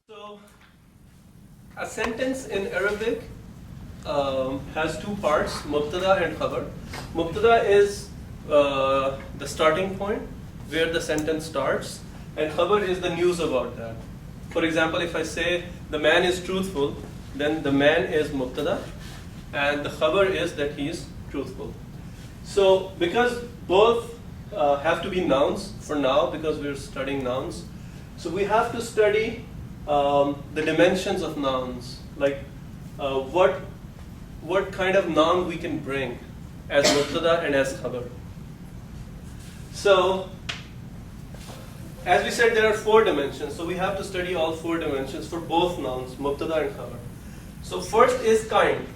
So, a sentence in Arabic has two parts, mubtada and khabar. Mubtada is the starting point where the sentence starts, and khabar is the news about that. For example, if I say the man is truthful, then the man is mubtada, and the khabar is that he is truthful. So, because both have to be nouns for now, because we're studying nouns, so we have to study the dimensions of nouns, like what kind of noun we can bring as mubtada and as khabar. So, as we said, there are four dimensions, so we have to study all four dimensions for both nouns, mubtada and khabar. So first is kind.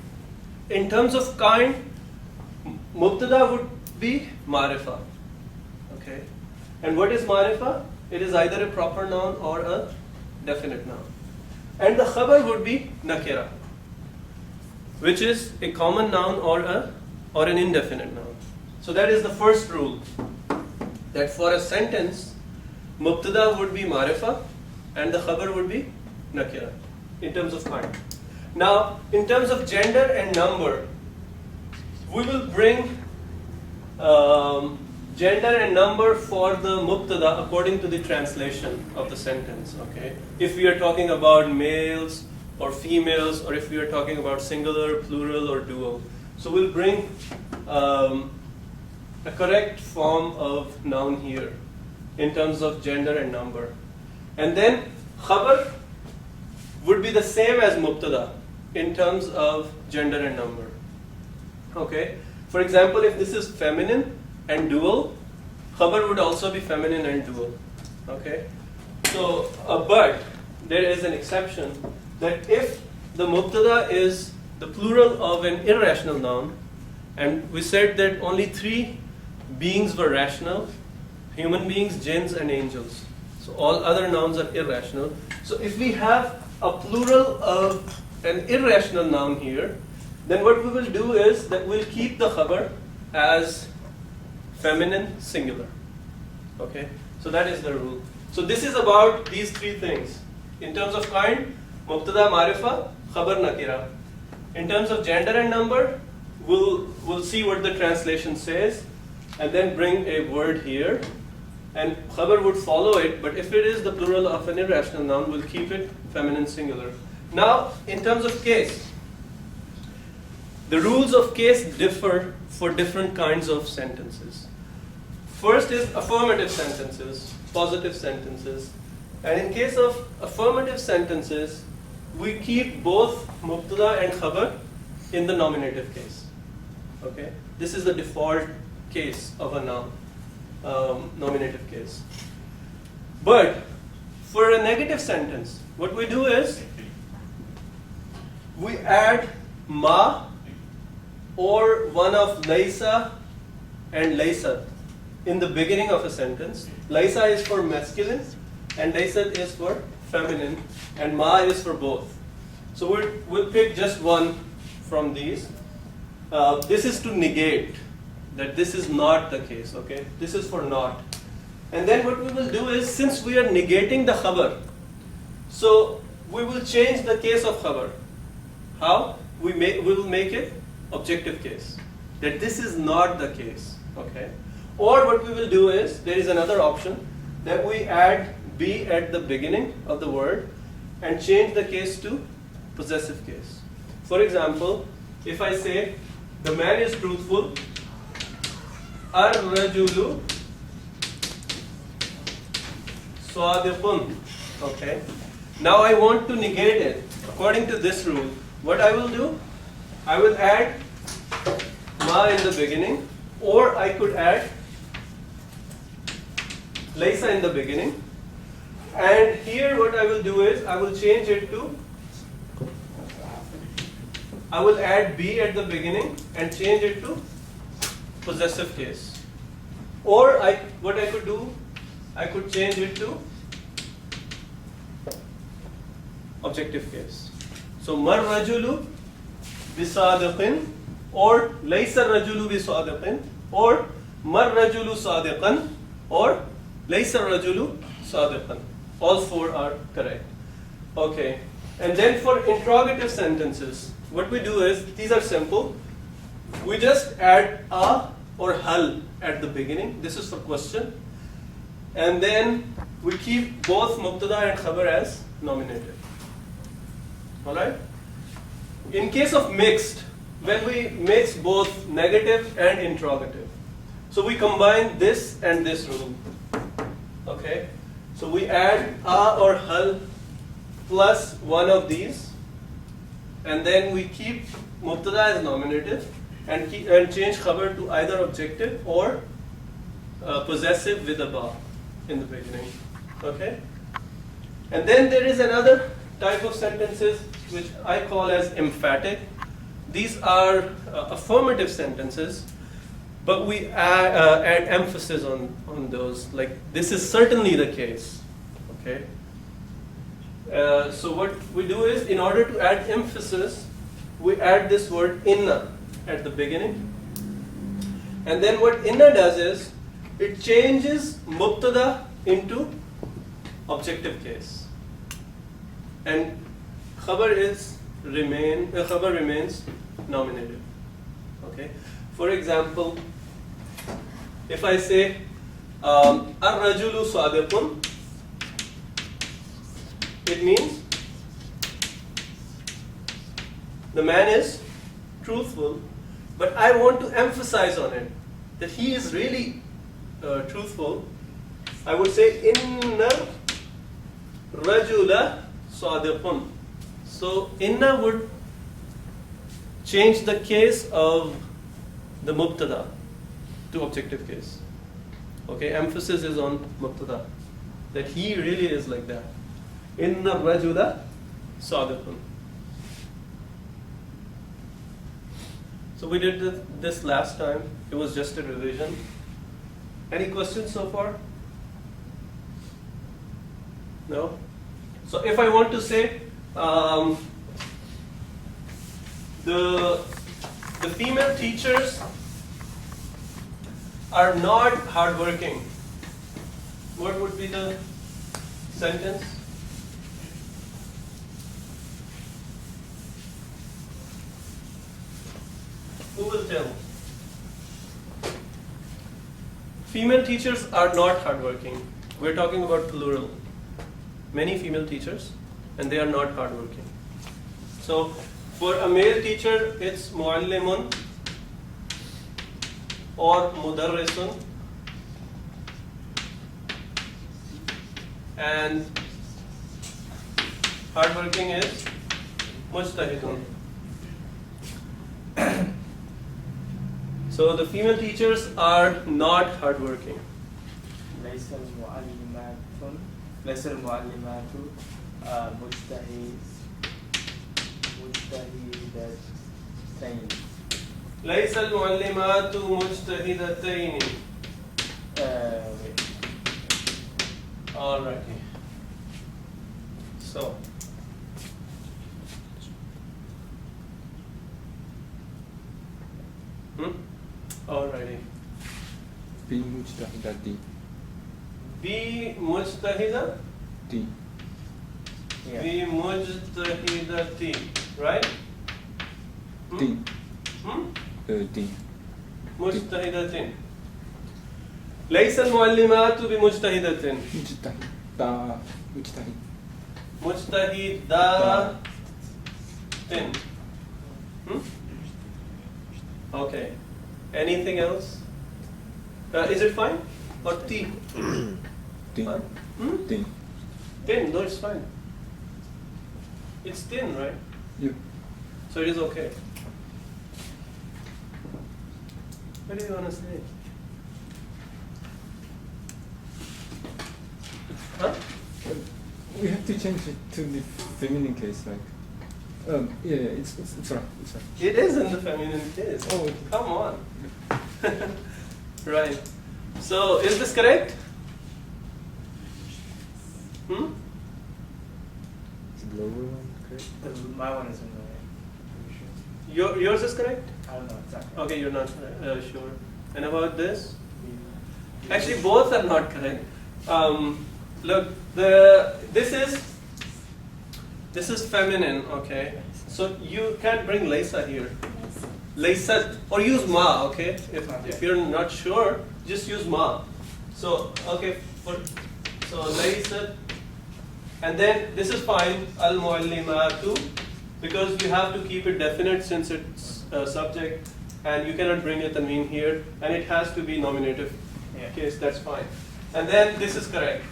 In terms of kind, mubtada would be marifa. Okay? And what is marifa? It is either a proper noun or a definite noun. And the khabar would be nakira, which is a common noun or an indefinite noun. So that is the first rule, that for a sentence, mubtada would be marifa and the khabar would be nakira in terms of kind. Now, in terms of gender and number, we will bring gender and number for the mubtada according to the translation of the sentence. Okay? If we are talking about males or females, or if we are talking about singular, plural, or dual. So we'll bring a correct form of noun here in terms of gender and number. And then khabar would be the same as mubtada in terms of gender and number. Okay? For example, if this is feminine and dual, khabar would also be feminine and dual. Okay? So, but there is an exception, that if the mubtada is the plural of an irrational noun, and we said that only three beings were rational: human beings, jinns, and angels. So all other nouns are irrational. So if we have a plural of an irrational noun here, then what we will do is that we'll keep the khabar as feminine singular. Okay? So that is the rule. So this is about these three things. In terms of kind, mubtada marifa, khabar nakira. In terms of gender and number, we'll see what the translation says, and then bring a word here, and khabar would follow it, but if it is the plural of an irrational noun, we'll keep it feminine singular. Now, in terms of case, the rules of case differ for different kinds of sentences. First is affirmative sentences, positive sentences. And in case of affirmative sentences, we keep both mubtada and khabar in the nominative case. Okay? This is the default case of a noun, nominative case. But for a negative sentence, what we do is we add ma or one of laysa and laysat in the beginning of a sentence. Laysa is for masculine and laysat is for feminine, and ma is for both. So we'll pick just one from these. This is to negate that this is not the case. Okay, this is for not. And then what we will do is, since we are negating the khabar, so we will change the case of khabar. How? We will make it objective case, that this is not the case. Okay? Or what we will do is, there is another option, that we add be at the beginning of the word and change the case to possessive case. For example, if I say the man is truthful, ar-rajulu sadiqun. Okay? Now I want to negate it. According to this rule, what I will do, I will add ma in the beginning, or I could add laysa in the beginning. And here what I will do is, I will change it to, I will add be at the beginning and change it to possessive case. Or what I could do, I could change it to objective case. So mar rajulu bisadiqin, or laysa rajulu bisadiqin, or mar rajulu sadiqan, or laysa rajulu sadiqan. All four are correct. Okay. And then for interrogative sentences, what we do is, these are simple. We just add a or hal at the beginning. This is for question. And then we keep both mubtada and khabar as nominative. Alright? In case of mixed, when we mix both negative and interrogative, so we combine this and this rule. Okay? So we add a or hal plus one of these, and then we keep mubtada as nominative and change khabar to either objective or possessive with a ba in the beginning. Okay? And then there is another type of sentences which I call as emphatic. These are affirmative sentences, but we add emphasis on those. Like, this is certainly the case. Okay? So what we do is, in order to add emphasis, we add this word inna at the beginning. And then what inna does is, it changes mubtada into objective case. And khabar remains nominative. Okay? For example, if I say, ar-rajulu sadiqun, it means the man is truthful, but I want to emphasize on it that he is really truthful. I would say inna rajula sadiqun. So inna would change the case of the mubtada to objective case. Okay, emphasis is on mubtada, that he really is like that. Inna rajula sadiqun. So we did this last time. It was just a revision. Any questions so far? No? So if I want to say the female teachers are not hardworking, what would be the sentence? Who will tell? Female teachers are not hardworking. We're talking about plural. Many female teachers, and they are not hardworking. So, for a male teacher, it's muallimun or mudarrisun, and hardworking is mujtahidun. So the female teachers are not hardworking. ليس المعلمات مجتهدتين. ليس المعلمات مجتهدتين. Alrighty. So. Alrighty. بمجتهدتي. بمجتهدتي. Yeah. بمجتهدتي. Right? تي. تي. مجتهدتين. ليس المعلمات بمجتهدتين. مجتهد. مجتهداتين. Okay. Anything else? Is it fine? Or T? Tin. Fine? Tin. Tin, no, it's fine. It's thin, right? Yeah. So it is okay. What do you want to say? Huh? We have to change it to the feminine case, like. Yeah, it's right. It's right. It is in the feminine case. Oh, okay. Come on. Right. So, is this correct? Is the lower one correct? My one is in the way. Yours is correct? I don't know exactly. Okay, you're not sure. And about this? Actually, both are not correct. Look, this is This is feminine, okay? So you can't bring Laysa here. Laysat, or use ma, okay? If you're not sure, just use ma. So, okay, so Laysat, and then this is fine, al-muallimatu, because you have to keep it definite since it's a subject, and you cannot bring a tanween here, and it has to be nominative case, that's fine. And then this is correct.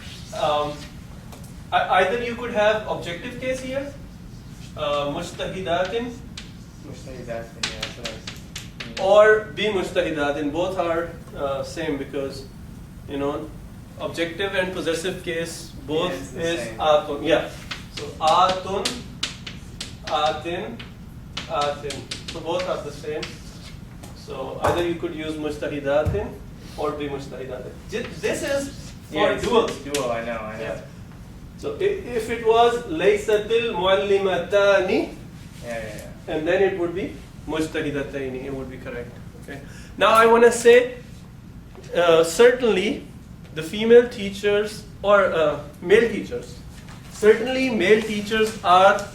Either you could have objective case here, mujtahidatin, Mushtahidatin, yeah, that's what I was thinking. or be mujtahidatin. Both are same because, you know, objective and possessive case both Yes, the is same. atun. Yeah. So atun, atin, atin. So both are the same. So either you could use mujtahidatin or be mujtahidatin. This is for it's dual. Dual, I know. Yeah. So if it was laysatil muallimatani, Yeah. and then it would be mujtahidataini, it would be correct. Okay. Now I want to say certainly the female teachers or male teachers, certainly male teachers are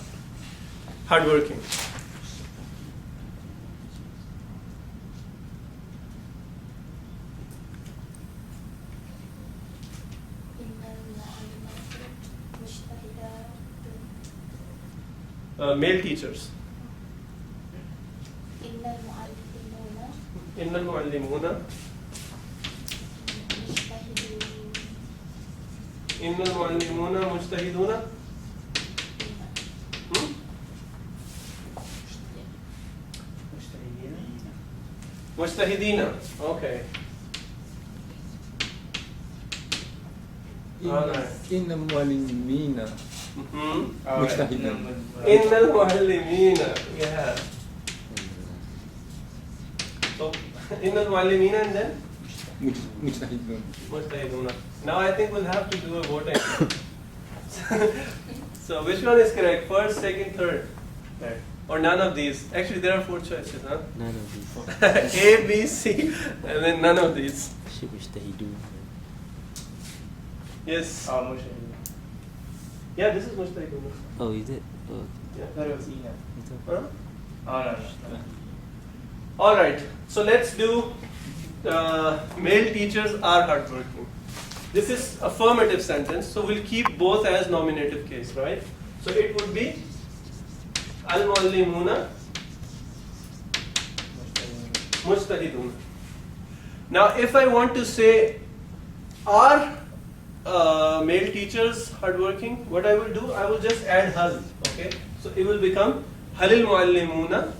hardworking. Male teachers. Innal muallimuna. Innal muallimuna mujtahiduna. Mujtahidina. Okay. Alright. Inna muallimina. Mujtahidan. Innal muallimina. Yeah. So, innal muallimina and then Mujtahidun. mujtahiduna. Now I think we'll have to do a voting. So which one is correct? First, second, third? Third. Or none of these? Actually, there are 4 choices, huh? None of these. A, B, C, and then none of these. Mujtahidun. Yes. Oh, Mushtahidun. Yeah, this is mujtahiduna. Oh, is it? Oh, Yeah. I thought it was Ina. it's okay. Huh? Oh, no. All right. So let's do male teachers are hardworking. This is affirmative sentence, so we'll keep both as nominative case, right? So it would be al-muallimuna mujtahidun. Now, if I want to say are male teachers hardworking, what I will do, I will just add hal. Okay, so it will become halil muallimuna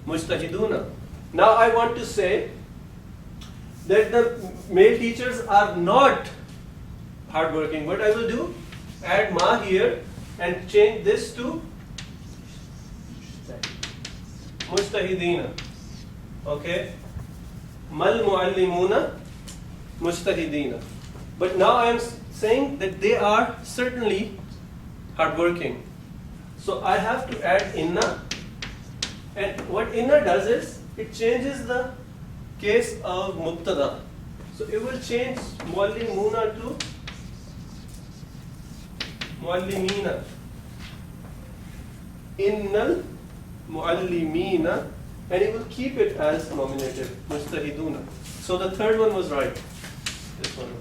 mujtahiduna. Now I want to say that the male teachers are not hardworking. What I will do, add ma here and change this to mujtahidina. Okay, mal muallimuna mujtahidina. But now I am saying that they are certainly hardworking. So I have to add inna, and what inna does is it changes the case of mubtada. So it will change muallimuna to muallimina. Innal muallimina, and it will keep it as nominative, mujtahiduna. So the third one was right. This one.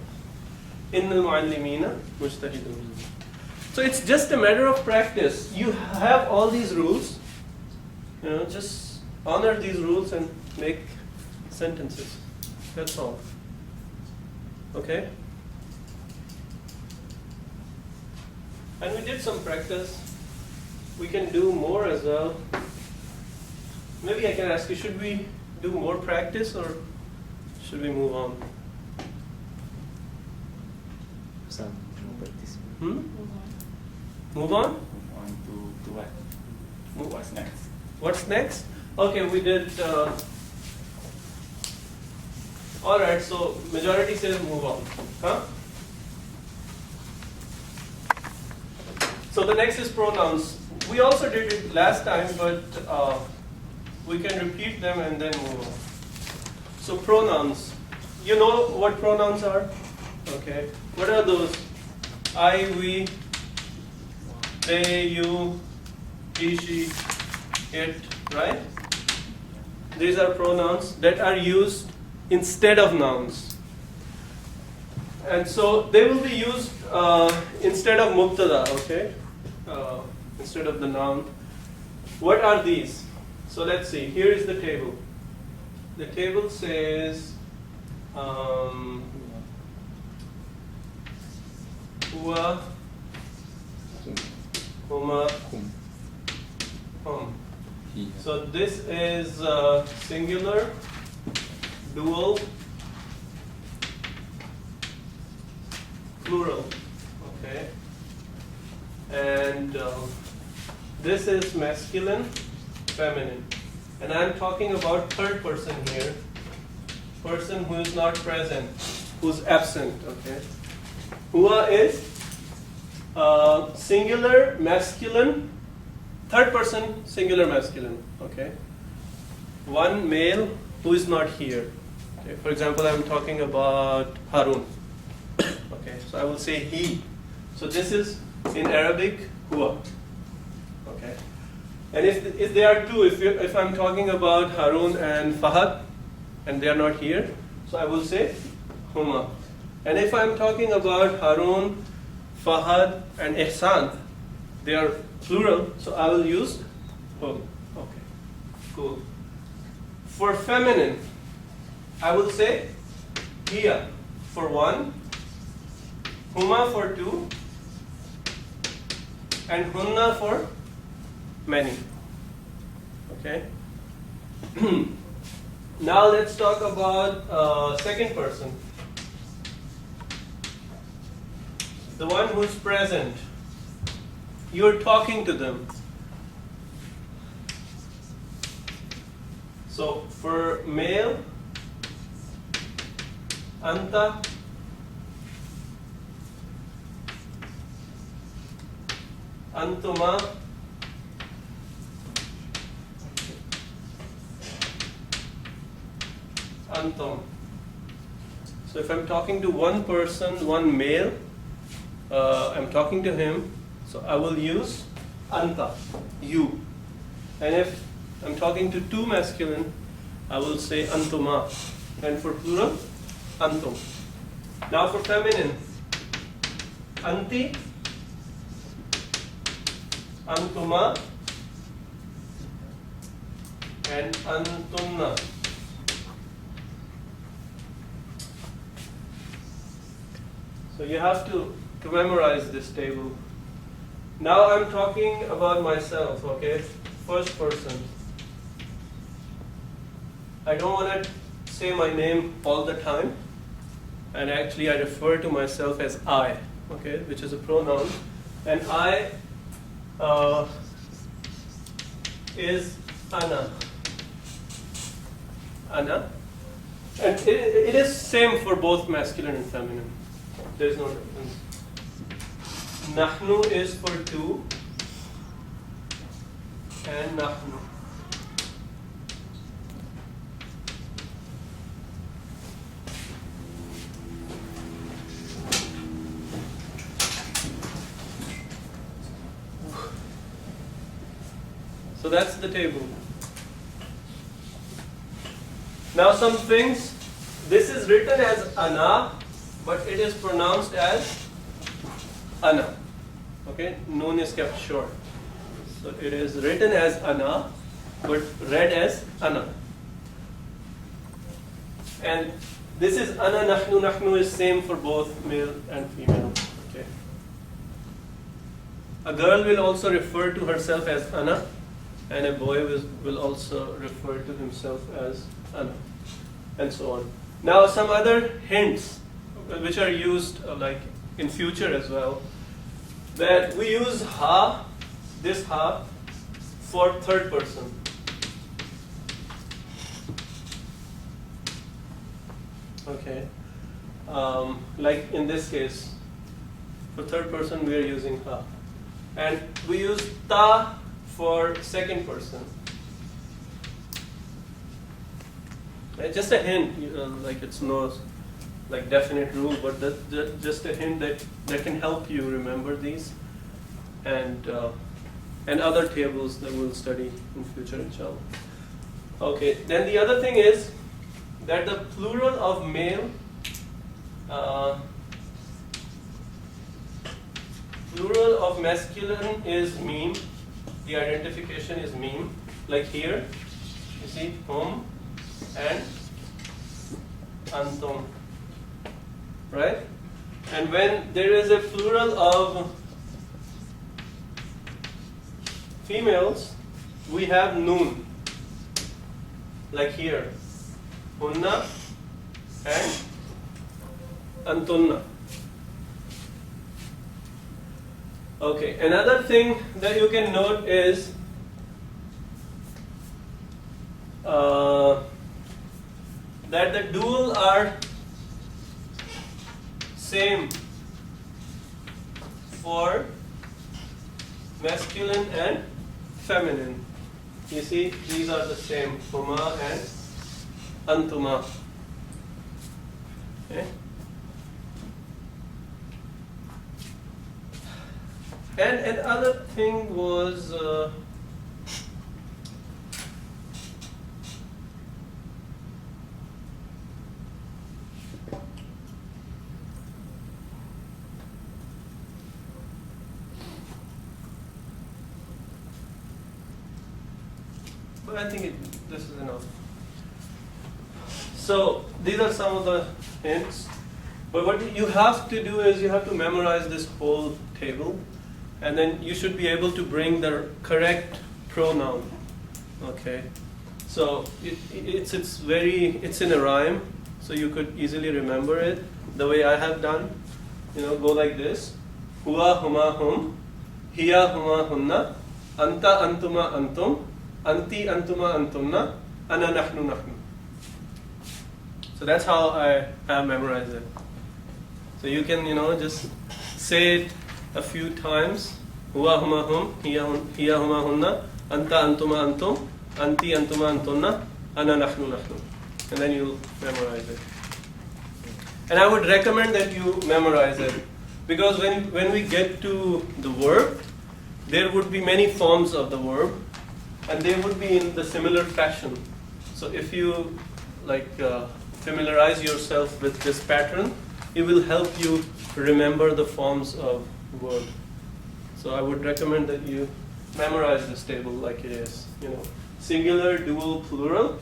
Innal muallimina mujtahiduna. So it's just a matter of practice. You have all these rules, you know, just honor these rules and make sentences. That's all. Okay? And we did some practice. We can do more as well. Maybe I can ask you, should we do more practice or should we move on? Some practice. Hmm? Move on? Move on to what? What's next? What's next? Okay, we did. All right, so majority says move on. Huh? So the next is pronouns. We also did it last time, but we can repeat them and then move on. So pronouns. You know what pronouns are? Okay. What are those? I, we, they, you, he, she, it, right? These are pronouns that are used instead of nouns. And so they will be used instead of mubtada, okay? Instead of the noun. What are these? So let's see, here is the table. The table says huwa, huma, hum. He. So this is singular, dual, plural, okay? And this is masculine, feminine. And I'm talking about third person here, person who is not present, who's absent, okay? Huwa is singular, masculine, third person, singular, masculine, okay? One male who is not here. Okay? For example, I'm talking about Harun. Okay, so I will say he. So this is in Arabic, huwa. Okay. And if they are two, if I'm talking about Harun and Fahad, and they are not here, so I will say huma. And if I'm talking about Harun, Fahad, and Ihsan, they are plural, so I will use hum. Okay, cool. For feminine, I will say hiya for one, huma for two, and hunna for many. Okay. Now let's talk about second person. The one who's present. You're talking to them. So for male, anta, antuma, antum. So if I'm talking to one person, one male, I'm talking to him, so I will use anta, you. And if I'm talking to two masculine, I will say antuma. And for plural, antum. Now for feminine, anti, antuma, and antunna. So you have to memorize this table. Now I'm talking about myself, okay? First person. I don't want to say my name all the time. And actually I refer to myself as I, okay? Which is a pronoun. And I is ana. Ana. And it is same for both masculine and feminine. There is no difference. Nahnu is for two, and nahnu. So that's the table. Now some things, this is written as ana, but it is pronounced as ana. Okay, noon is kept short. So it is written as ana, but read as ana. And this is ana, nahnu. Nahnu is same for both male and female. Okay. A girl will also refer to herself as ana, and a boy will also refer to himself as ana, and so on. Now some other hints which are used like in future as well, that we use ha, this ha, for third person. Okay, like in this case, for third person we are using ha, and we use ta for second person. Just a hint, like it's no like definite rule, but just a hint that can help you remember these. and other tables that we'll study in future, inshallah. Okay, then the other thing is that the plural of male, plural of masculine is meme. The identification is meme. Like here, you see hum and antum, right? And when there is a plural of females, we have noon. Like here, hunna and antunna. Okay, another thing that you can note is that the dual are same for masculine and feminine. You see, these are the same, huma and antuma. Okay. And another thing was but I think this is enough. So these are some of the hints. But what you have to do is you have to memorize this whole table, and then you should be able to bring the correct pronoun. Okay. So it's in a rhyme, so you could easily remember it the way I have done. You know, go like this: huwa huma hum, hiya huma hunna, anta antuma antum, anti antuma antumna, ana nahnu nahnu. So that's how I have memorized it. So you can, just say it a few times. Huwa huma hum, hiya huma hunna, anta antuma antum, anti antuma antumna, ana nahnu nahnu. And then you'll memorize it. And I would recommend that you memorize it, because when we get to the verb, there would be many forms of the verb, and they would be in the similar fashion. So if you familiarize yourself with this pattern, it will help you remember the forms of verb. So I would recommend that you memorize this table like it is. Singular, dual, plural.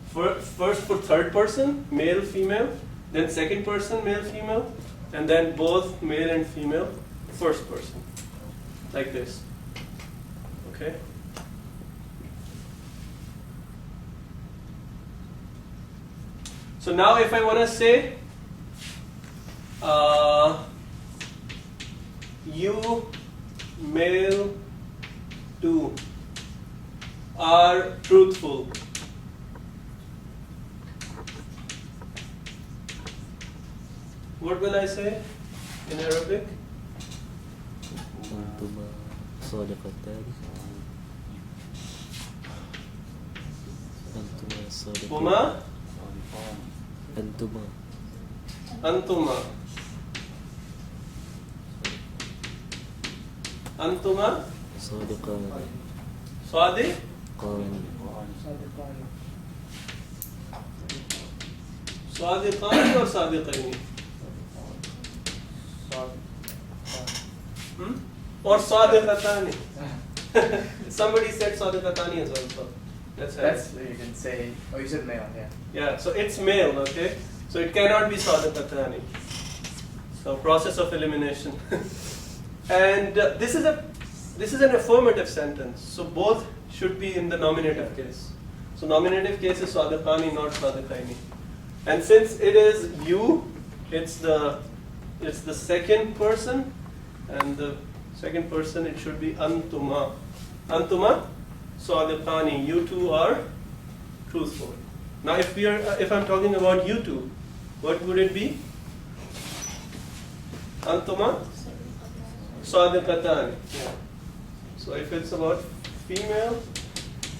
First for third person, male, female. Then second person, male, female. And then both male and female, first person. Like this. Okay? So now if I want to say, you, male, two, are truthful. What will I say in Arabic? أنتما صادقتان أنتما صادقتان Huma, أنتما antuma. Antuma, صادقان sadiq, قان sadiqani or sadiqaini? Or sadiqatani? Somebody said sadiqatani as well. So That's you can say. Oh, you said male, yeah. yeah, so it's male, okay? So it cannot be sadiqatani. So process of elimination. And this is an affirmative sentence. So both should be in the nominative case. So nominative case is sadiqani, not sadiqaini. And since it is you, it's the second person, and the second person it should be antuma. Antuma sadiqani. You two are truthful. Now if I'm talking about you two, what would it be? Antuma sadiqatani. Yeah. So if it's about female,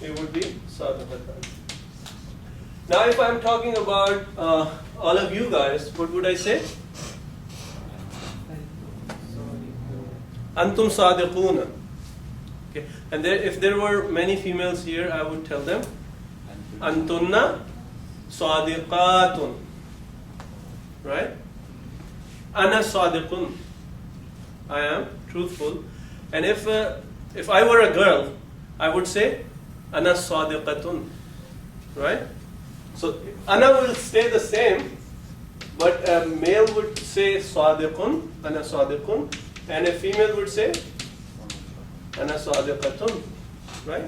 it would be sadiqatani. Now if I'm talking about all of you guys, what would I say? Antum sadiquna. Okay. And if there were many females here, I would tell them Antunna sadiqatun. Right? Ana sadiqun. I am truthful. And if I were a girl, I would say Ana sadiqatun. Right? So Ana will stay the same, but a male would say sadiqun, Ana sadiqun, and a female would say Ana sadiqatun. Right?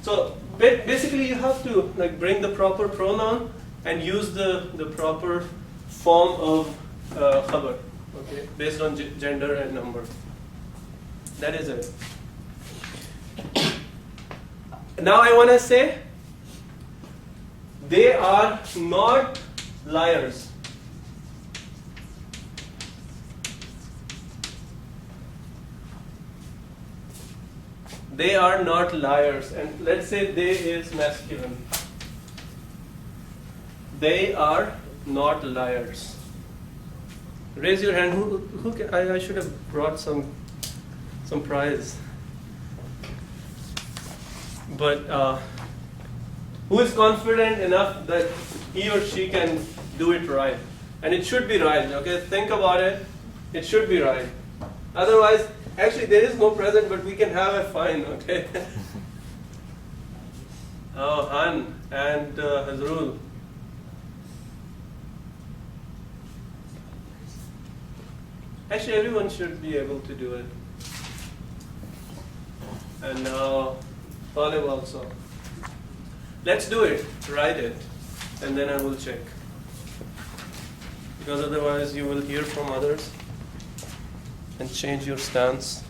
So basically you have to like bring the proper pronoun and use the proper form of khabar, okay, based on gender and number. That is it. Now I want to say they are not liars. They are not liars. And let's say they is masculine. They are not liars. Raise your hand. Who can, I should have brought some prize. But who is confident enough that he or she can do it right? And it should be right, okay? Think about it. It should be right. Otherwise, actually there is no present, but we can have a fine, okay? Oh, Han and Hazrul. Actually, everyone should be able to do it. And now, Talib also. Let's do it, write it, and then I will check. Because otherwise you will hear from others and change your stance.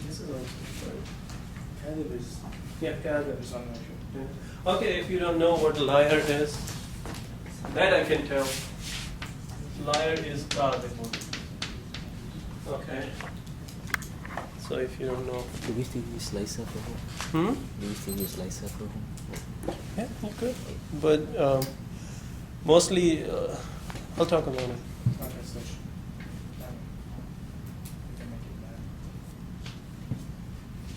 This is also Kadhib is kadhib. I'm not sure. Yeah. Okay, if you don't know what liar is, that I can tell. Liar is kadhib. Okay. So if you don't know. Do we still use Lysa for home? Do we still use Lysa for home? Yeah, you could. But mostly, I'll talk about it. Okay, switch. We can make it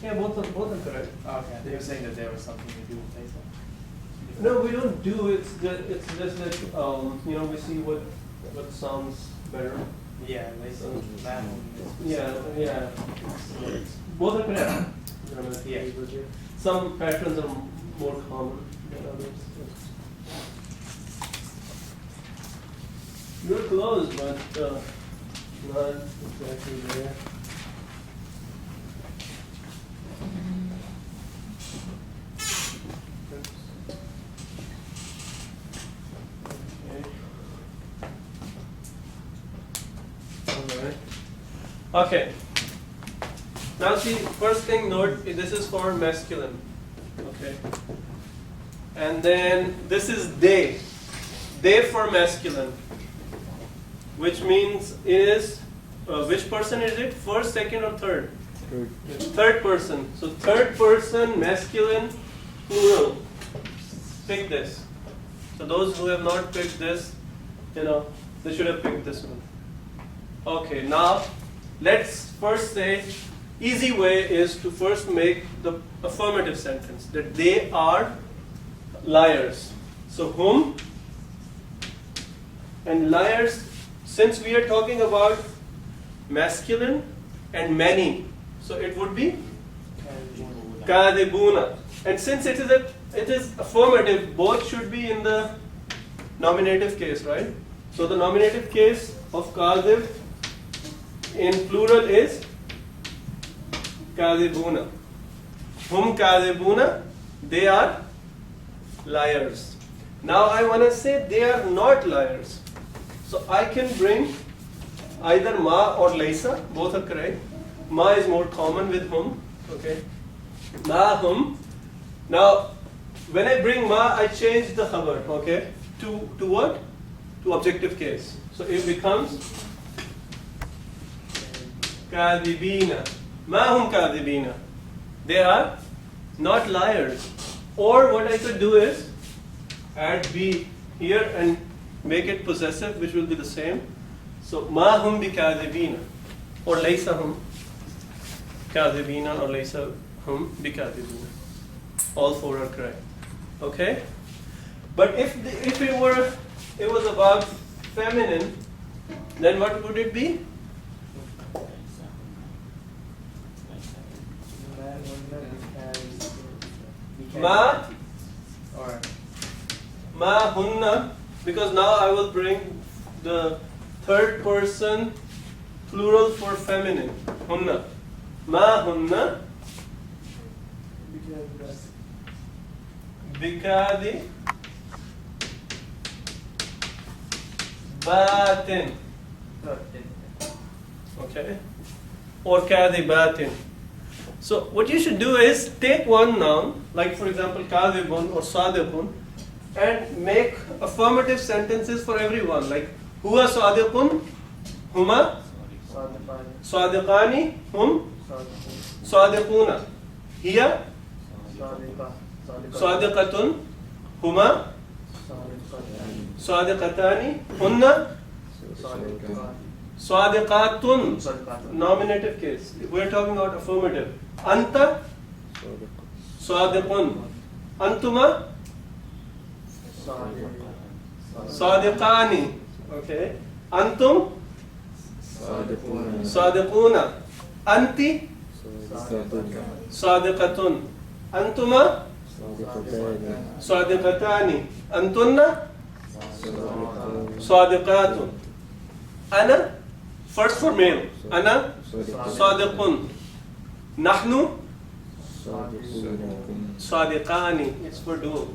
Yeah, both are correct. better. Okay, they were saying that there was something to do with Lysa. No, we don't do it. It's just that we see what sounds better. Yeah, Lysa. That one is- Yeah. Both are correct. Yeah. Some patterns are more common than others. You're close, but not exactly there. Okay. Now see, first thing note, this is for masculine. Okay. And then this is they. They for masculine. Which means is, which person is it? First, second, or third? Third. Third person. So third person, masculine, plural. Pick this. So those who have not picked this, they should have picked this one. Okay, now let's first say, easy way is to first make the affirmative sentence, that they are liars. So whom? And liars, since we are talking about masculine and many, so it would be kadibuna. And since it is affirmative, both should be in the nominative case, right? So the nominative case of kadib in plural is kadhibuna. Hum kadhibuna, they are liars. Now I want to say they are not liars. So I can bring either ma or laysa, both are correct. Ma is more common with hum, okay? Ma hum. Now, when I bring ma, I change the khabar, okay? To what? To objective case. So it becomes kadhibina. Ma hum kadhibina. They are not liars. Or what I could do is add be here and make it possessive, which will be the same. So ma hum bi kadhibina, or laysa hum kadhibina, or laysa hum bi kadhibina. All four are correct. Okay? But if it was about feminine, then what would it be? Ma or ma hunna, because now I will bring the third person plural for feminine. Hunna. Ma hunna bikadi batin. Okay? Or kadibatin. So what you should do is take one noun, like for example kadibun or sadiqun, and make affirmative sentences for everyone, like huwa sadiqun, huma sadiqani, hum sadiquna, hiya sadiqatun, huma sadiqatani, hunna sadiqatun. Nominative case. We are talking about affirmative. Anta sadiqun. Antuma sadiqani. Okay. Antum sadiquna. Anti sadiqatun. Antuma sadiqatani. Antunna sadiqatun. Ana, first for male. Ana sadiqun. Nahnu sadiqani. It's for dual.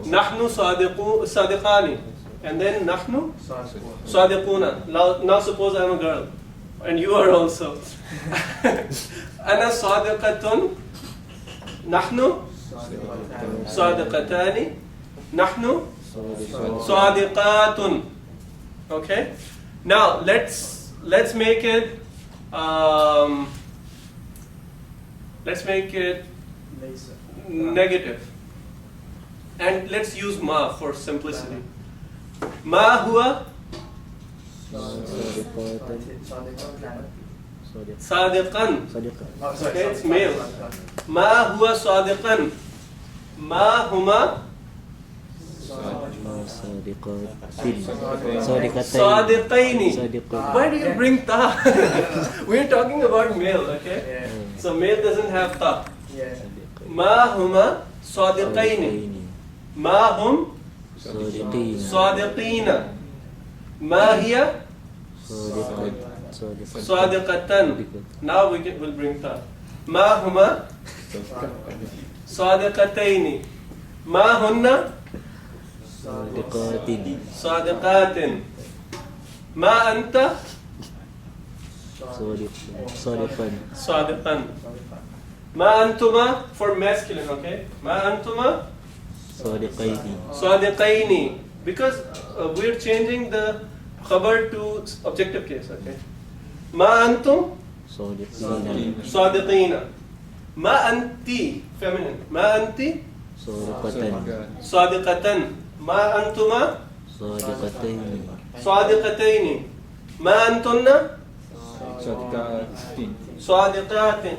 Nahnu sadiqani. And then nahnu sadiquna. Now suppose I'm a girl. And you are also. Ana sadiqatun. Nahnu sadiqatani. Nahnu sadiqatun. Okay? Now let's make it negative, and let's use ma for simplicity. Ma huwa sadiqan. Okay, it's male. Ma huwa sadiqan. Ma huma sadiqaini. Why do you bring ta? We're talking about male, okay? So male doesn't have ta. Ma huma sadiqaini. Ma hum sadiqina. Ma hiya sadiqatan. Now we'll bring ta. Ma huma sadiqataini. Ma hunna sadiqatin. Ma anta sadiqan. Ma antuma for masculine, okay? Ma antuma sadiqaini. Because we're changing the khabar to objective case, okay? Ma antum sadiqina. Ma anti feminine. Ma anti sadiqatan. Ma antuma sadiqataini. Ma antunna sadiqatin.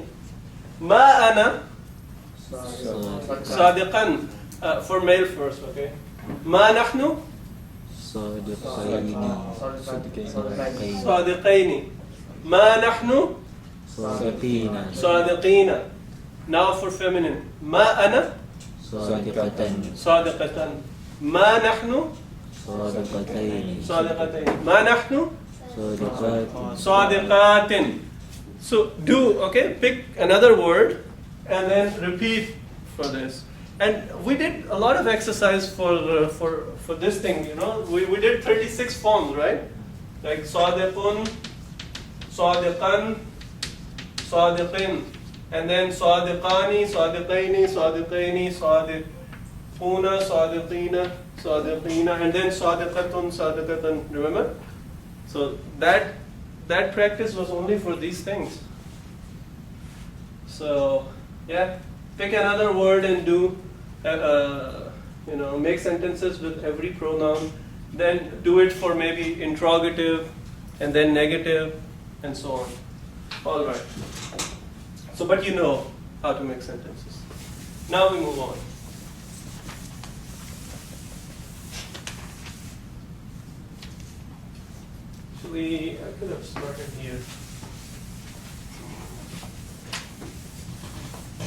Ma ana sadiqan. For male first, okay? Ma nahnu sadiqaini. Ma nahnu sadiqina. Now for feminine. Ma ana sadiqatan. Ma nahnu sadiqatayn. Ma nahnu sadiqatin. So do, okay, pick another word and then repeat for this. And we did a lot of exercise for this thing, you know. We did 36 forms, right? Like sadiqun, sadiqan, sadiqin, and then sadiqani, sadiqaini, sadiqaini, sadiquna, sadiqina, sadiqina, and then sadiqatun, sadiqatan. Remember? So that practice was only for these things. So yeah, pick another word and do, make sentences with every pronoun. Then do it for maybe interrogative, and then negative, and so on. All right. So, but you know how to make sentences. Now we move on. Actually, I could have started here.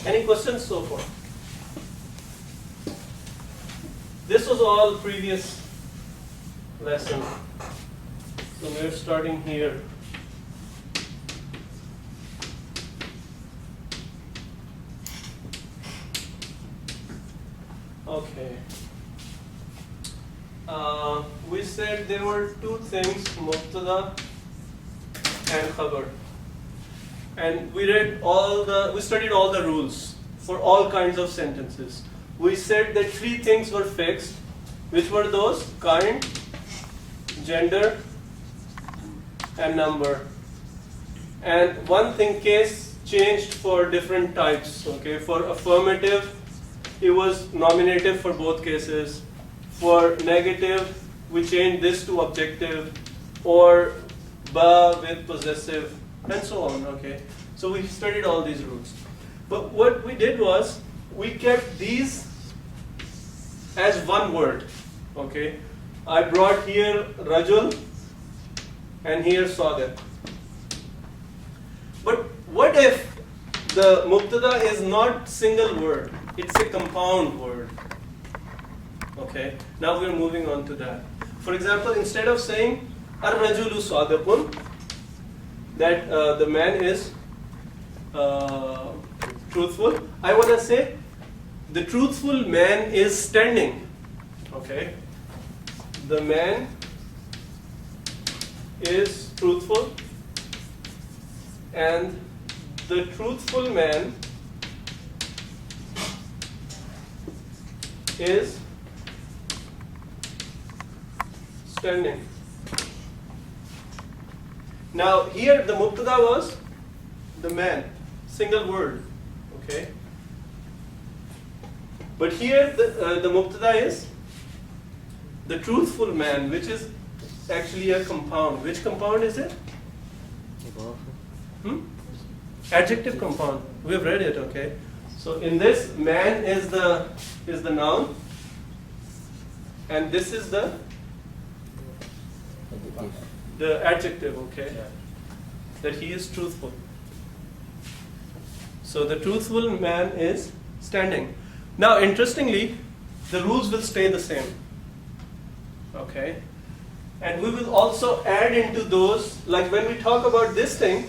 Any questions so far? This was all previous lesson. So we're starting here. Okay. We said there were two things, mubtada and khabar. And we studied all the rules for all kinds of sentences. We said that three things were fixed. Which were those? Kind, gender, and number. And one thing, case changed for different types. Okay, for affirmative, it was nominative for both cases. For negative, we changed this to objective, or ba with possessive, and so on. Okay, so we studied all these rules. But what we did was we kept these as one word. Okay, I brought here rajul and here sadiq. But what if the mubtada is not single word? It's a compound word. Okay, now we're moving on to that. For example, instead of saying ar-rajulu sadiqun, that the man is truthful, I want to say the truthful man is standing. Okay, the man is truthful, and the truthful man is standing. Now here the mubtada was the man, single word. Okay, but here the mubtada is the truthful man, which is actually a compound. Which compound is it? Adjective compound. We've read it. Okay, so in this, man is the noun, and this is the adjective. Okay, that he is truthful. So the truthful man is standing. Now, interestingly, the rules will stay the same. Okay, and we will also add into those, like when we talk about this thing,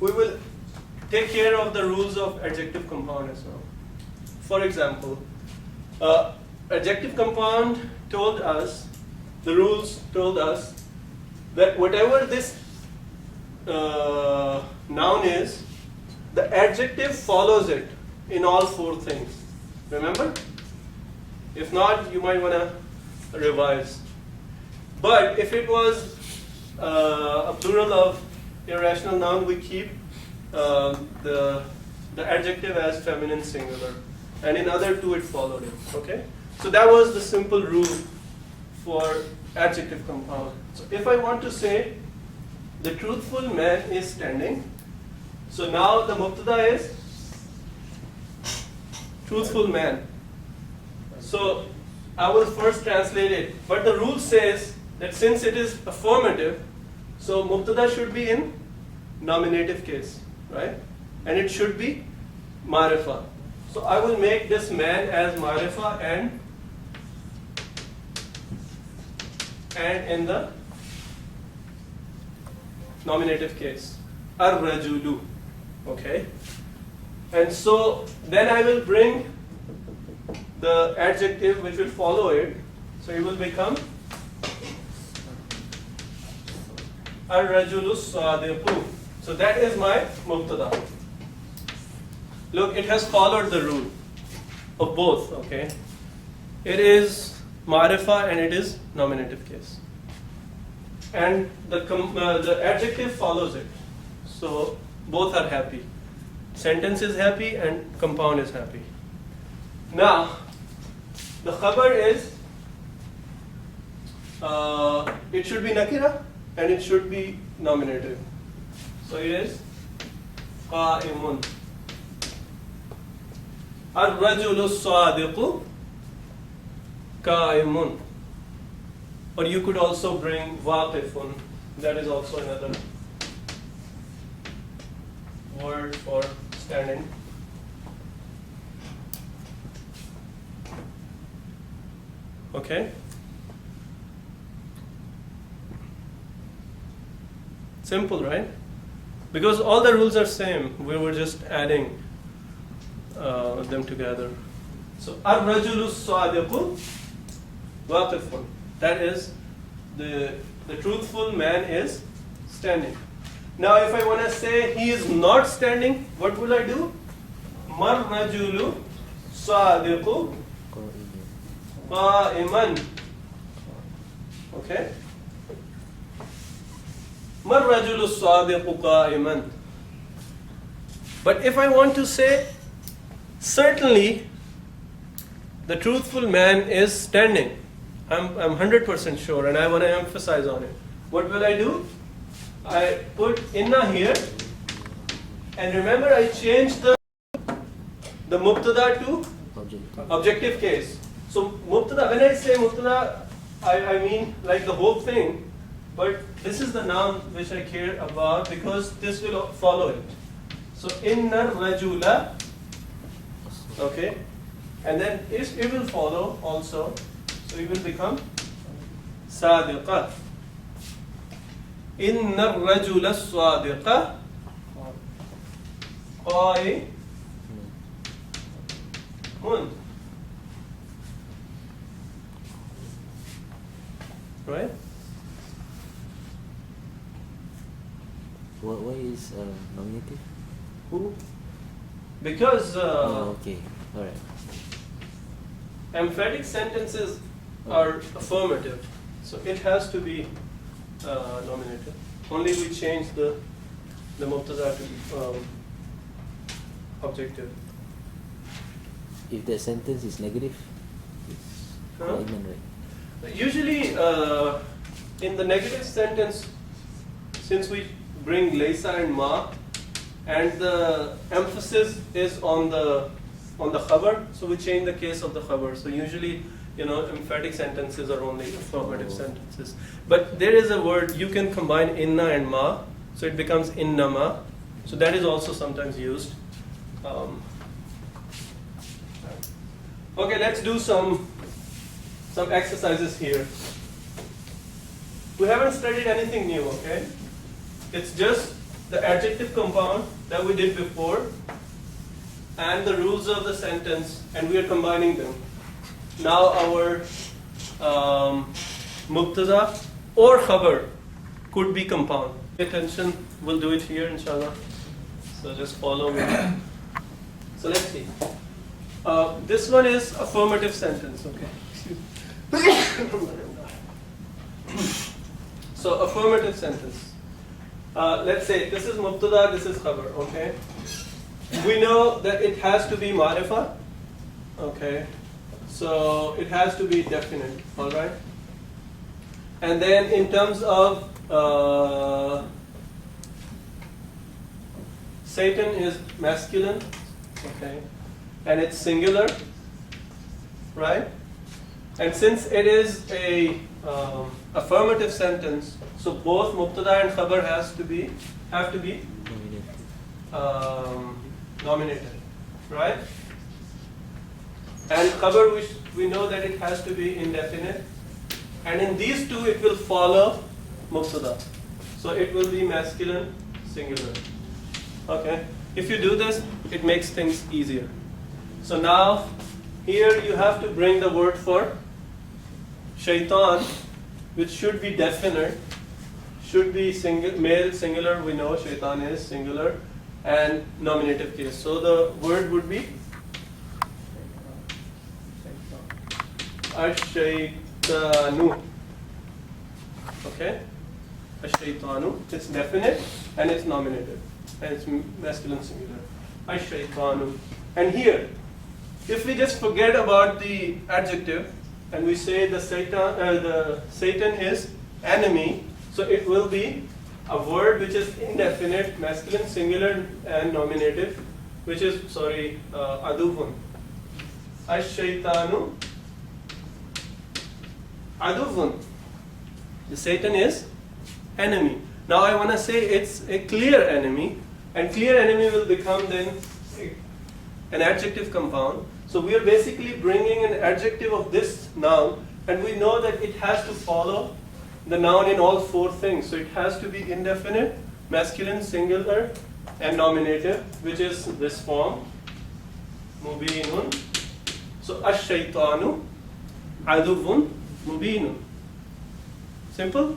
we will take care of the rules of adjective compound as well. For example, adjective compound told us, the rules told us that whatever this noun is, the adjective follows it in all four things. Remember? If not, you might want to revise. But if it was a plural of irrational noun, we keep the adjective as feminine singular, and in other two it followed it. Okay, so that was the simple rule for adjective compound. So if I want to say the truthful man is standing, so now the mubtada is truthful man. So I will first translate it, but the rule says that since it is affirmative, so mubtada should be in nominative case, right? And it should be marifa. So I will make this man as marifa and in the nominative case. ar-rajulu. Okay? And so then I will bring the adjective which will follow it. So it will become ar-rajulu sadiqu. So that is my mubtada. Look, it has followed the rule of both, okay? It is ma'rifa and it is nominative case. And the adjective follows it. So both are happy. Sentence is happy and compound is happy. Now, the khabar is, it should be nakira and it should be nominative. So it is qa'imun. Ar-rajulu sadiqu qa'imun. Or you could also bring waqifun. That is also another word for standing. Okay? Simple, right? Because all the rules are same. We were just adding them together. So, ar-rajulu sadiqu waqifun. That is, the truthful man is standing. Now, if I want to say he is not standing, what will I do? Mar-rajulu sadiqu qa'iman. Okay? Mar-rajulu sadiqu qa'iman. But if I want to say, certainly, the truthful man is standing. I'm 100% sure and I want to emphasize on it. What will I do? I put inna here and remember I changed the mubtada to objective case. So mubtada, when I say mubtada, I mean like the whole thing, but this is the noun which I care about because this will follow it. So inna rajula, okay, and then it will follow also. So it will become sadiqa. Inna ar-rajula sadiqa qa'imun. Right? Why is nominative? Who? Because okay, alright. emphatic sentences are affirmative, so it has to be nominative. Only we change the mubtada to objective. If the sentence is negative, it's qa'iman, right? Usually, in the negative sentence, since we bring laysa and ma, and the emphasis is on the khabar, so we change the case of the khabar. So usually, emphatic sentences are only affirmative sentences. But there is a word, you can combine inna and ma, so it becomes innama. So that is also sometimes used. Okay, let's do some exercises here. We haven't studied anything new, okay? It's just the adjective compound that we did before and the rules of the sentence, and we are combining them. Now our mubtada or khabar could be compound. Pay attention, we'll do it here inshallah. So just follow me. So let's see. This one is affirmative sentence, okay? So affirmative sentence. Let's say this is mubtada, this is khabar, okay? We know that it has to be ma'rifa, okay? So it has to be definite, all right? And then in terms of Satan is masculine, okay? And it's singular, right? And since it is a affirmative sentence, so both mubtada and khabar have to be nominated, right? And khabar, we know that it has to be indefinite, and in these two it will follow mubtada. So it will be masculine, singular. Okay. If you do this, it makes things easier. So now, here you have to bring the word for shaitan, which should be definite, should be male singular. We know shaitan is singular, and nominative case. So the word would be ash-shaytanu. Okay? Ash-shaytanu. It's definite and it's nominative. And it's masculine singular. Ash-shaytanu. And here, if we just forget about the adjective and we say the Satan is enemy, so it will be a word which is indefinite, masculine, singular, and nominative, which is, aduvun. Ash-shaytanu aduvun. The Satan is enemy. Now I want to say it's a clear enemy, and clear enemy will become then an adjective compound. So we are basically bringing an adjective of this noun, and we know that it has to follow the noun in all four things. So it has to be indefinite, masculine, singular, and nominative, which is this form, mubinun. So ash-shaytanu aduvun mubinun. Simple?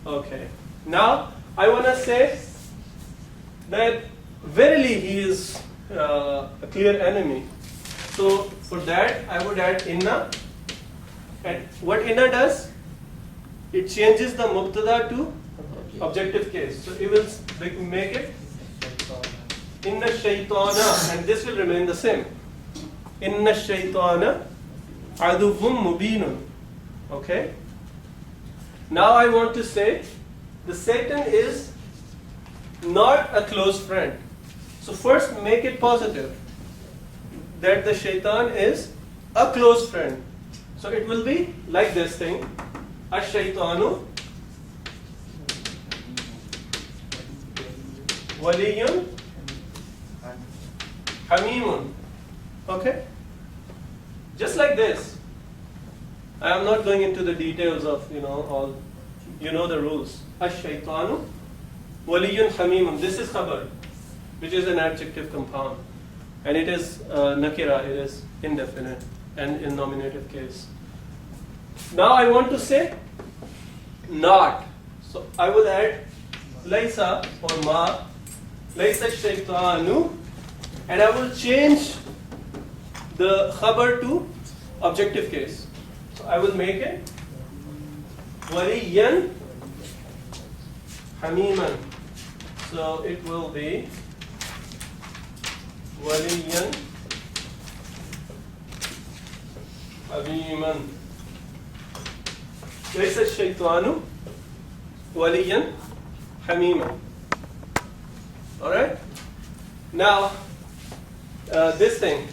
Okay. Now I want to say that verily he is a clear enemy. So for that I would add inna. And what inna does? It changes the mubtada to objective case. So it will make it inna shaytana, and this will remain the same. Inna shaytana aduvum mubinun. Okay? Now I want to say the Satan is not a close friend. So first make it positive, that the shaitan is a close friend. So it will be like this thing. Ash-shaytanu waliyun hamimun. Okay? Just like this. I am not going into the details of, all, the rules. Ash-shaytanu waliyun hamimun. This is khabar, which is an adjective compound. And it is nakira, it is indefinite and in nominative case. Now I want to say not. So I will add laysa or ma, laysa shaytanu, and I will change the khabar to objective case. So I will make it waliyan hamiman. So it will be waliyan hamiman. ليس الشيطان وليا حميما. Alright? Now, this thing.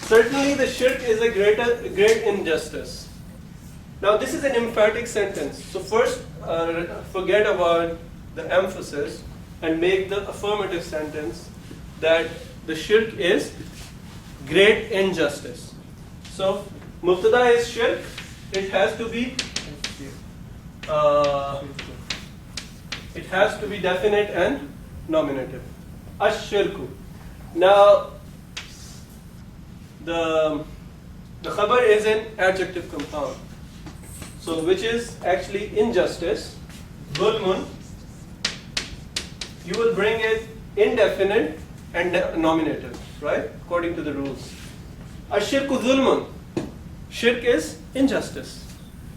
Certainly the shirk is a great injustice. Now this is an emphatic sentence. So first, forget about the emphasis and make the affirmative sentence that the shirk is great injustice. So, mubtada is shirk. It has to be definite and nominative. Ash-shirku. Now, the khabar is an adjective compound. So, which is actually injustice. Zulmun. You will bring it indefinite and nominative, right? According to the rules. Ash-shirku zulmun. Shirk is injustice.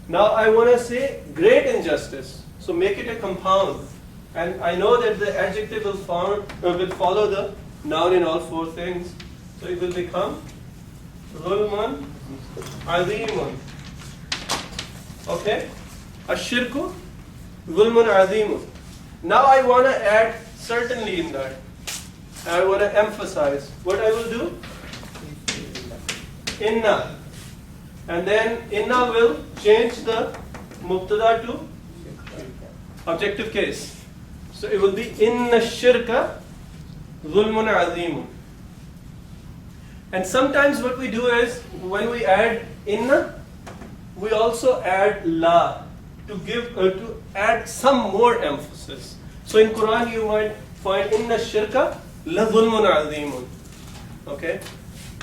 Now I want to say great injustice. So make it a compound. And I know that the adjective will follow the noun in all four things. So it will become zulmun azimun. Okay? Ash-shirku zulmun azimun. Now I want to add certainly in that. I want to emphasize. What I will do? Inna. And then inna will change the mubtada to objective case. So it will be inna shirka zulmun azimun. And sometimes what we do is when we add inna, we also add la to add some more emphasis. So in Quran you might find inna shirka la dhulmun azimun. Okay,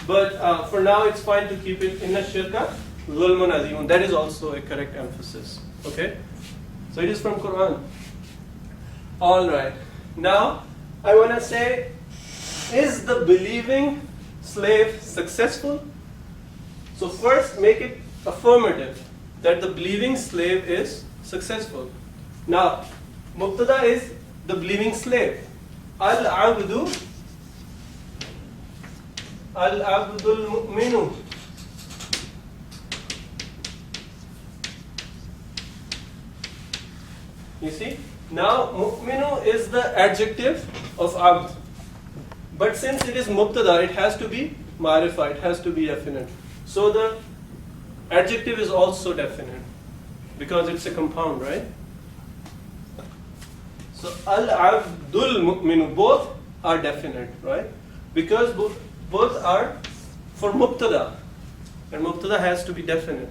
but for now it's fine to keep it inna shirka dhulmun azimun. That is also a correct emphasis. Okay, so it is from Quran. All right. Now I want to say, is the believing slave successful? So first make it affirmative that the believing slave is successful. Now, Mubtada is the believing slave. Al-abdu, al-abdul mu'minu. You see? Now, mu'minu is the adjective of abd. But since it is mubtada, it has to be ma'rifa, it has to be definite. So the adjective is also definite because it's a compound, right? So al-abdul mu'minu, both are definite, right? Because both are for mubtada, and mubtada has to be definite.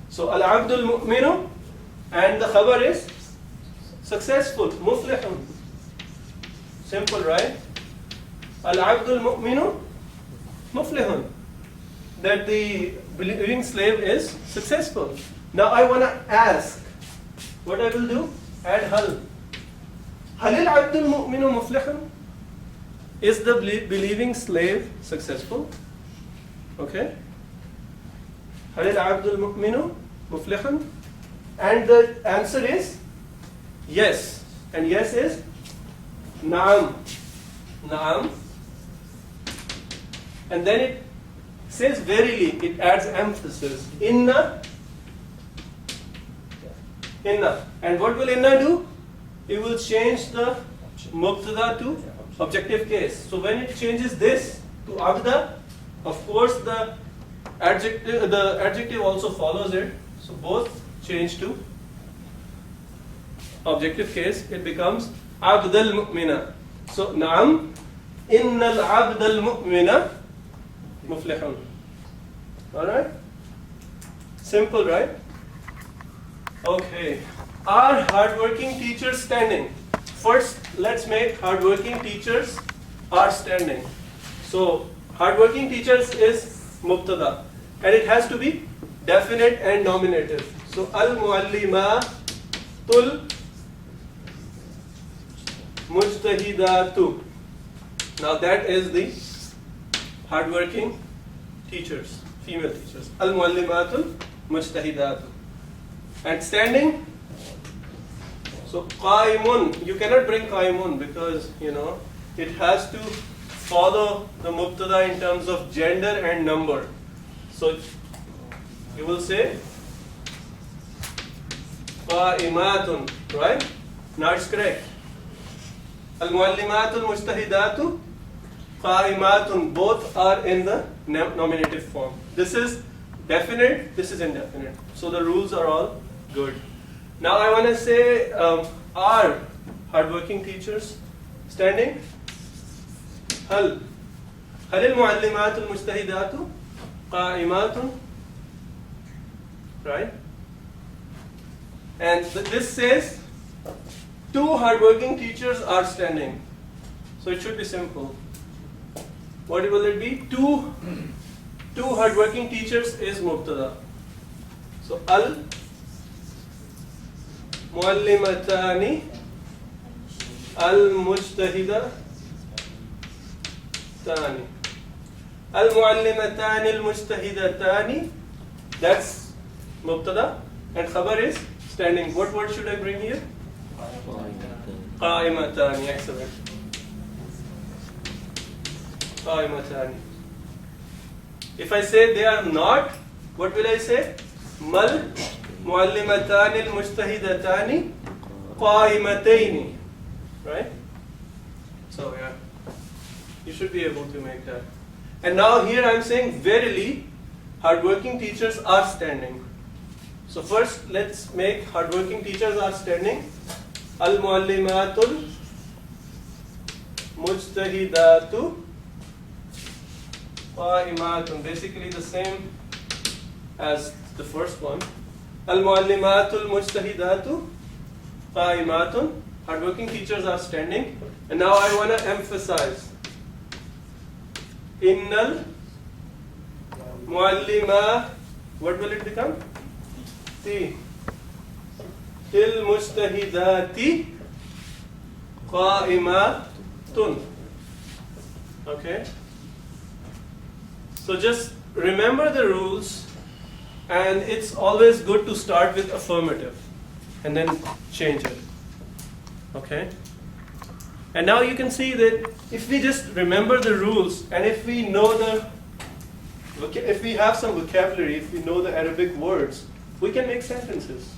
So al-abdul mu'minu, and the khabar is successful, muflihun. Simple, right? Al-abdul mu'minu muflihun. That the believing slave is successful. Now I want to ask, what I will do? Add hal. Halil abdul mu'minu muflihun? Is the believing slave successful? Okay. Halil abdul mu'minu muflihun? And the answer is yes. And yes is na'am. Na'am. And then it says verily, it adds emphasis. Inna. Inna. And what will inna do? It will change the mubtada to objective case. So when it changes this to abda, of course the adjective also follows it. So both change to objective case. It becomes abdal mu'mina. So na'am, innal abdal mu'mina muflihun. Alright? Simple, right? Okay. Are hardworking teachers standing? First, let's make hardworking teachers are standing. So, hardworking teachers is mubtada. And it has to be definite and nominative. So, al-muallimatul mujtahidatu. Now that is the hardworking teachers, female teachers. Al-muallimatul mujtahidatu. And standing, so qaimun, you cannot bring qaimun because, it has to follow the mubtada in terms of gender and number. So you will say qaimatun, right? Now it's correct. Al-muallimatul mujtahidatu qaimatun, both are in the nominative form. This is definite, this is indefinite. So the rules are all good. Now I want to say, are hardworking teachers standing? Halil muallimatul mujtahidatu qaimatun, right? And this says two hardworking teachers are standing. So it should be simple. What will it be? Two hardworking teachers is mubtada. So al muallimatani al mujtahidatani. Al muallimatani al mujtahidatani, that's mubtada, and khabar is standing. What word should I bring here? Qaimatani. Excellent. Qaimatani. If I say they are not, what will I say? Mal muallimatani al mujtahidatani qaimataini. Right? So yeah, you should be able to make that. And now here I am saying verily hardworking teachers are standing. So first let's make hardworking teachers are standing. Al muallimatul mujtahidatu qaimatun, basically the same as the first one. Al muallimatul mujtahidatu qaimatun. Hardworking teachers are standing. And now I want to emphasize. Innal muallima, what will it become? See. Til mujtahidati qa'imatun. Okay? So just remember the rules, and it's always good to start with affirmative and then change it. Okay? And now you can see that if we just remember the rules, and if we know if we have some vocabulary, if we know the Arabic words, we can make sentences.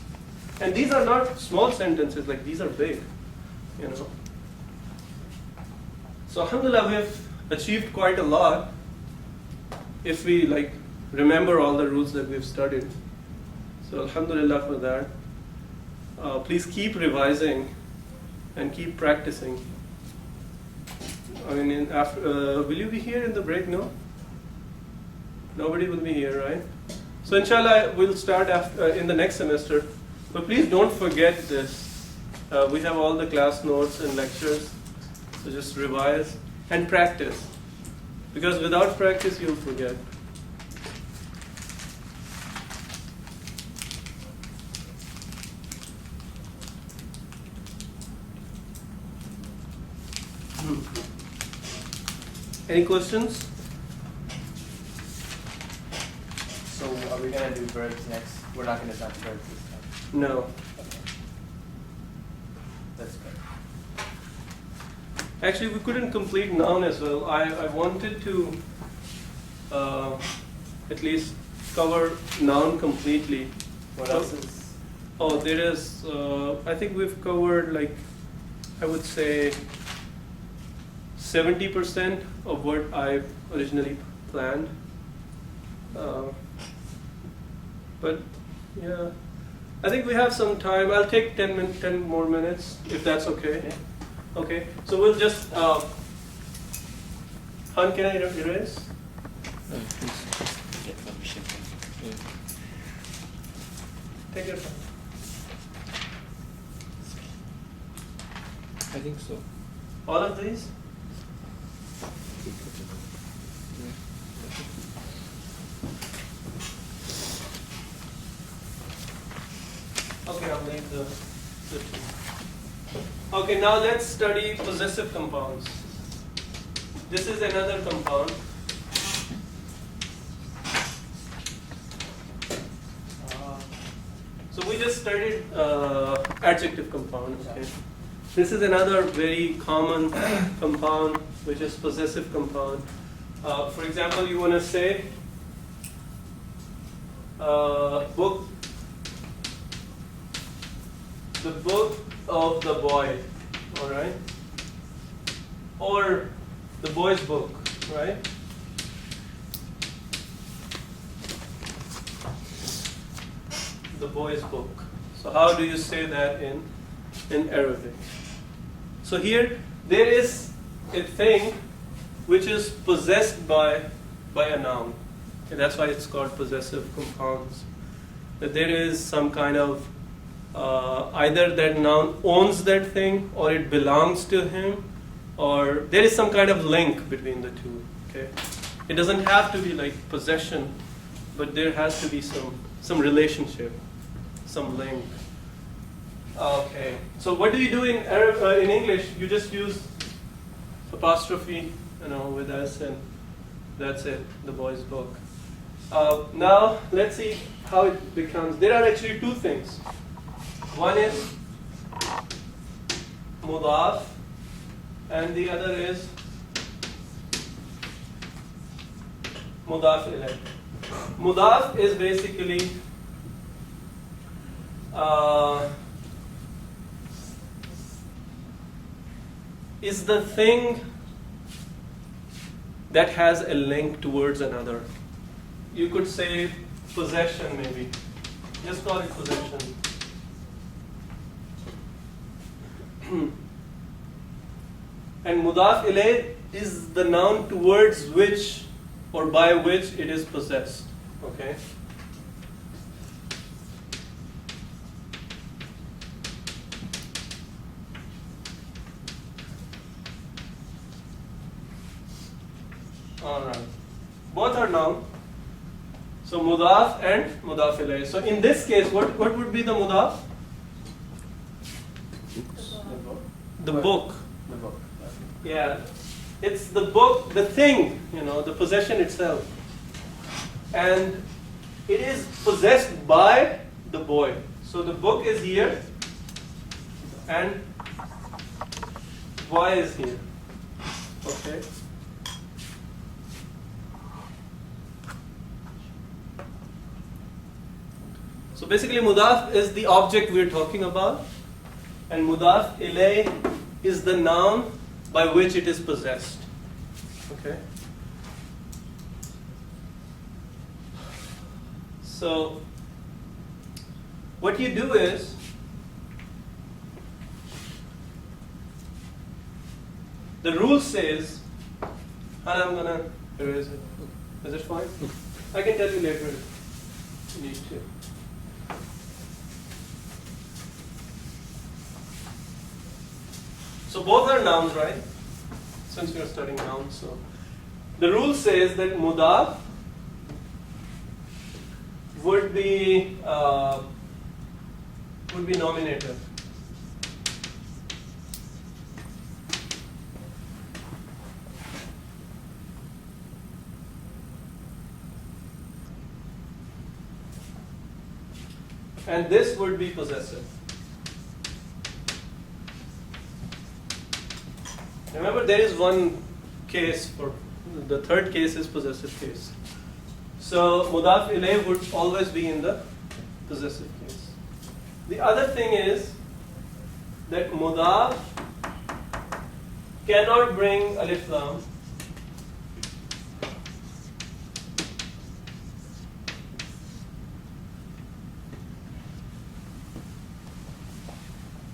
And these are not small sentences, like these are big, you know. So alhamdulillah, we have achieved quite a lot if we like remember all the rules that we've studied. So alhamdulillah for that. Please keep revising and keep practicing. I mean, will you be here in the break? No? Nobody will be here, right? So inshallah, we'll start in the next semester. But please don't forget this. We have all the class notes and lectures. So just revise and practice. Because without practice, you'll forget. Any questions? So are we gonna do verbs next? We're not gonna touch verbs this time. No. Okay. That's good. Actually, we couldn't complete noun as well. I wanted to at least cover noun completely. What else is? Oh, there is, I think we've covered, like, I would say 70% of what I originally planned. But yeah, I think we have some time. I'll take 10 more minutes, if that's okay. Yeah. Okay, so we'll just, Han, can I erase? Please get permission. Take your time. I think so. All of these? Okay, I'll leave the two. Okay, now let's study possessive compounds. This is another compound. So we just studied adjective compound. Okay. This is another very common compound, which is possessive compound. For example, you want to say book. The book of the boy, all right? Or the boy's book, right? The boy's book. So how do you say that in Arabic? So here, there is a thing which is possessed by a noun. And that's why it's called possessive compounds. That there is some kind of either that noun owns that thing, or it belongs to him, or there is some kind of link between the two. Okay, it doesn't have to be like possession, but there has to be some relationship, some link. Okay, so what do you do in in English? You just use apostrophe, with S, and that's it. The boy's book. Now let's see how it becomes. There are actually two things. One is mudaf, and the other is mudaf ilayh. Mudaf is basically is the thing that has a link towards another. You could say possession, maybe. Just call it possession. And mudaf ilayh is the noun towards which or by which it is possessed. Okay? Alright. Both are noun. So mudaf and mudaf ilayh. So in this case, what would be the mudaf? The book. The book. Yeah. It's the book, the thing, the possession itself. And it is possessed by the boy. So the book is here and boy is here. Okay. So basically mudaf is the object we're talking about, and mudaf ilay is the noun by which it is possessed. Okay. So what you do is the rule says, and I'm gonna erase it. Is it fine? I can tell you later if you need to. So both are nouns, right? Since we are studying nouns, so the rule says that mudaf would be nominative. And this would be possessive. Remember, there is one case for the third case is possessive case. So mudaf ilay would always be in the possessive case. The other thing is that mudaf cannot bring alif lam.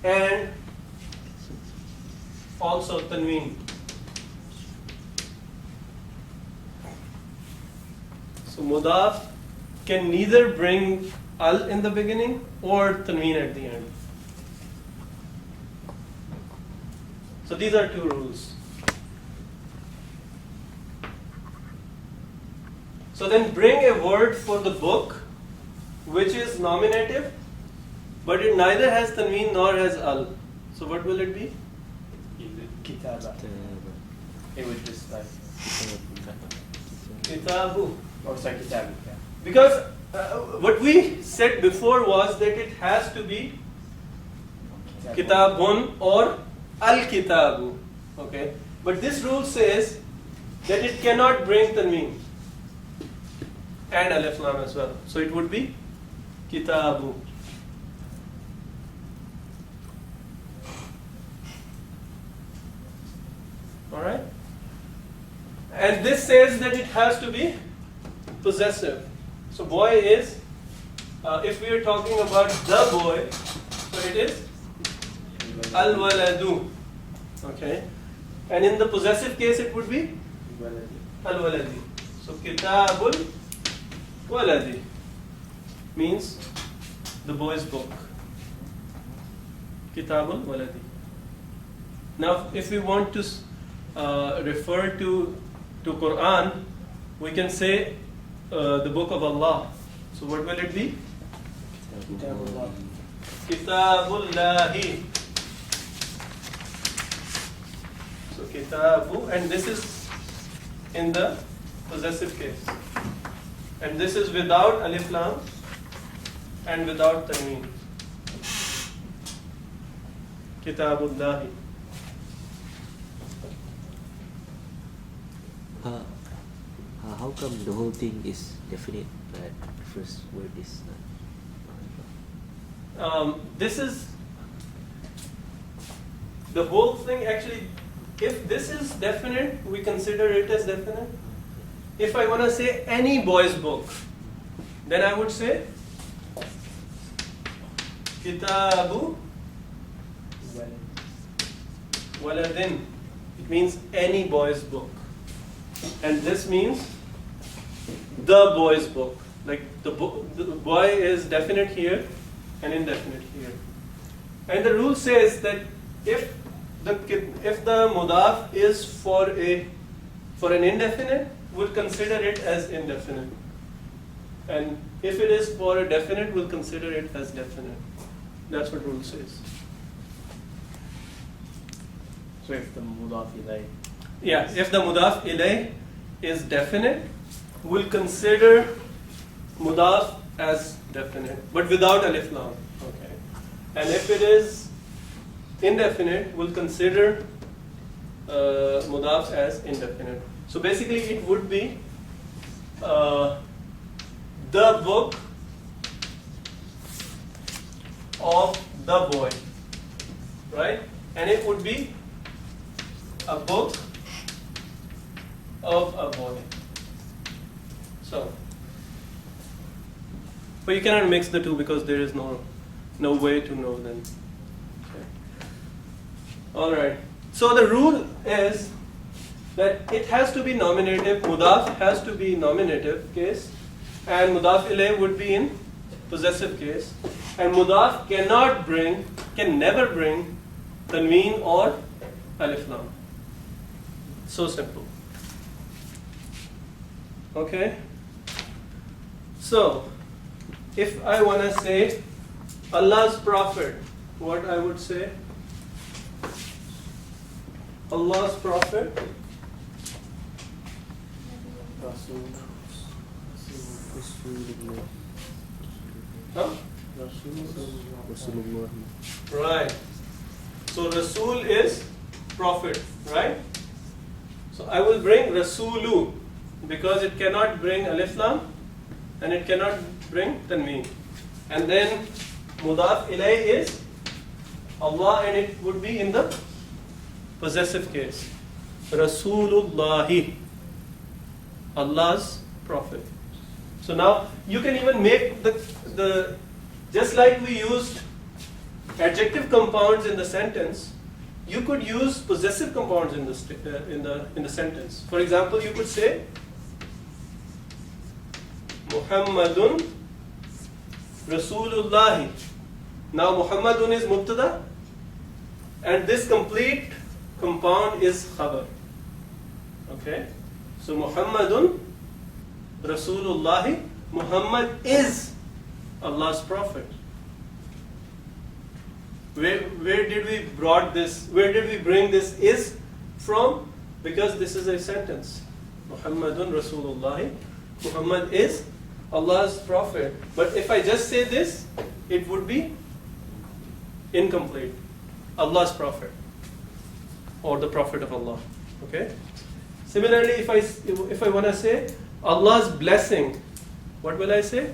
And also tanween. So mudaf can neither bring al in the beginning or tanween at the end. So these are two rules. So then bring a word for the book which is nominative, but it neither has tanween nor has al. So what will it be? Kitaba. It would just like. Kitabu. Oh, sorry, kitabu. Yeah. Because what we said before was that it has to be kitabun or al-kitabu. Okay? But this rule says that it cannot bring tanween and alif lam as well. So it would be kitabu. Alright? And this says that it has to be possessive. So boy is, if we are talking about the boy, so it is al-waladu. Okay? And in the possessive case it would be al-waladi. So kitabul waladi means the boy's book. Kitabul waladi. Now if we want to refer to Quran, we can say the book of Allah. So what will it be? Kitabullah. Kitabullahi. So kitabu, and this is in the possessive case. And this is without alif lam and without tanween. Kitabullahi. How come the whole thing is definite, but the first word is not? This is the whole thing. Actually, if this is definite, we consider it as definite. If I want to say any boy's book, then I would say Kitabu Waladin. It means any boy's book. And this means the boy's book. Like the boy is definite here and indefinite here. And the rule says that if the mudaf is for a For an indefinite, we'll consider it as indefinite. And if it is for a definite, we'll consider it as definite. That's what rule says. So if the mudaf ilay. Yeah, if the mudaf ilay is definite, we'll consider mudaf as definite, but without alif lam. Okay. And if it is indefinite, we'll consider mudaf as indefinite. So basically, it would be the book of the boy, right? And it would be a book of a boy. So, but you cannot mix the two because there is no way to know them. Okay. All right. So the rule is that it has to be nominative. Mudaf has to be nominative case, and mudaf ilay would be in possessive case. And mudaf can never bring tanween or alif lam. So simple. Okay? So, if I want to say Allah's Prophet, what I would say? Allah's Prophet. Huh? Rasulullah. Right. So Rasul is Prophet, right? So I will bring Rasulu because it cannot bring alif lam and it cannot bring tanween. And then mudaf ilay is Allah and it would be in the possessive case. Rasulullahi, Allah's Prophet. So now you can even make the just like we used adjective compounds in the sentence, you could use possessive compounds in the sentence. For example, you could say Muhammadun Rasulullahi. Now Muhammadun is mubtada and this complete compound is khabar. Okay? So Muhammadun Rasulullahi, Muhammad is Allah's Prophet. Where did we bring this is from? Because this is a sentence. Muhammadun Rasulullahi, Muhammad is Allah's Prophet. But if I just say this, it would be incomplete. Allah's Prophet or the Prophet of Allah. Okay? Similarly, if I want to say Allah's blessing, what will I say?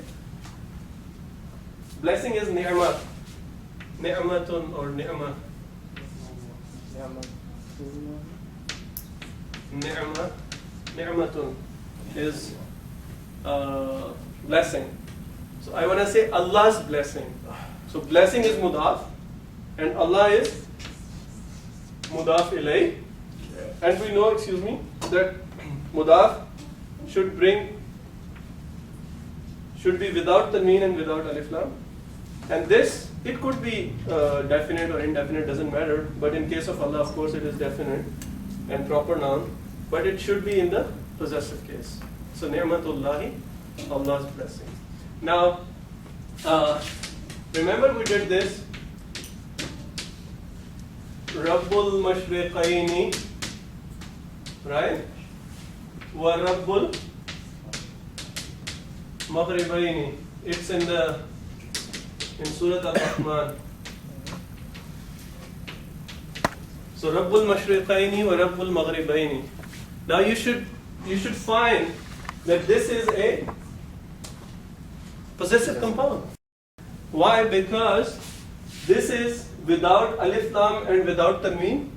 Blessing is ni'mah. Ni'matun or ni'mah. Ni'mah. Ni'matun is blessing. So I want to say Allah's blessing. So blessing is mudaf and Allah is mudaf ilay. And we know, that mudaf should be without tanween and without alif lam. And this, it could be definite or indefinite, doesn't matter. But in case of Allah, of course, it is definite and proper noun. But it should be in the possessive case. So ni'matullahi, Allah's blessing. Now, remember we did this. Rabbul mashriqaini, right? Wa Rabbul maghribaini. It's in Surah Al-Rahman. So Rabbul mashriqaini wa Rabbul maghribaini. Now you should find that this is a possessive compound. Why? Because this is without alif lam and without tanween,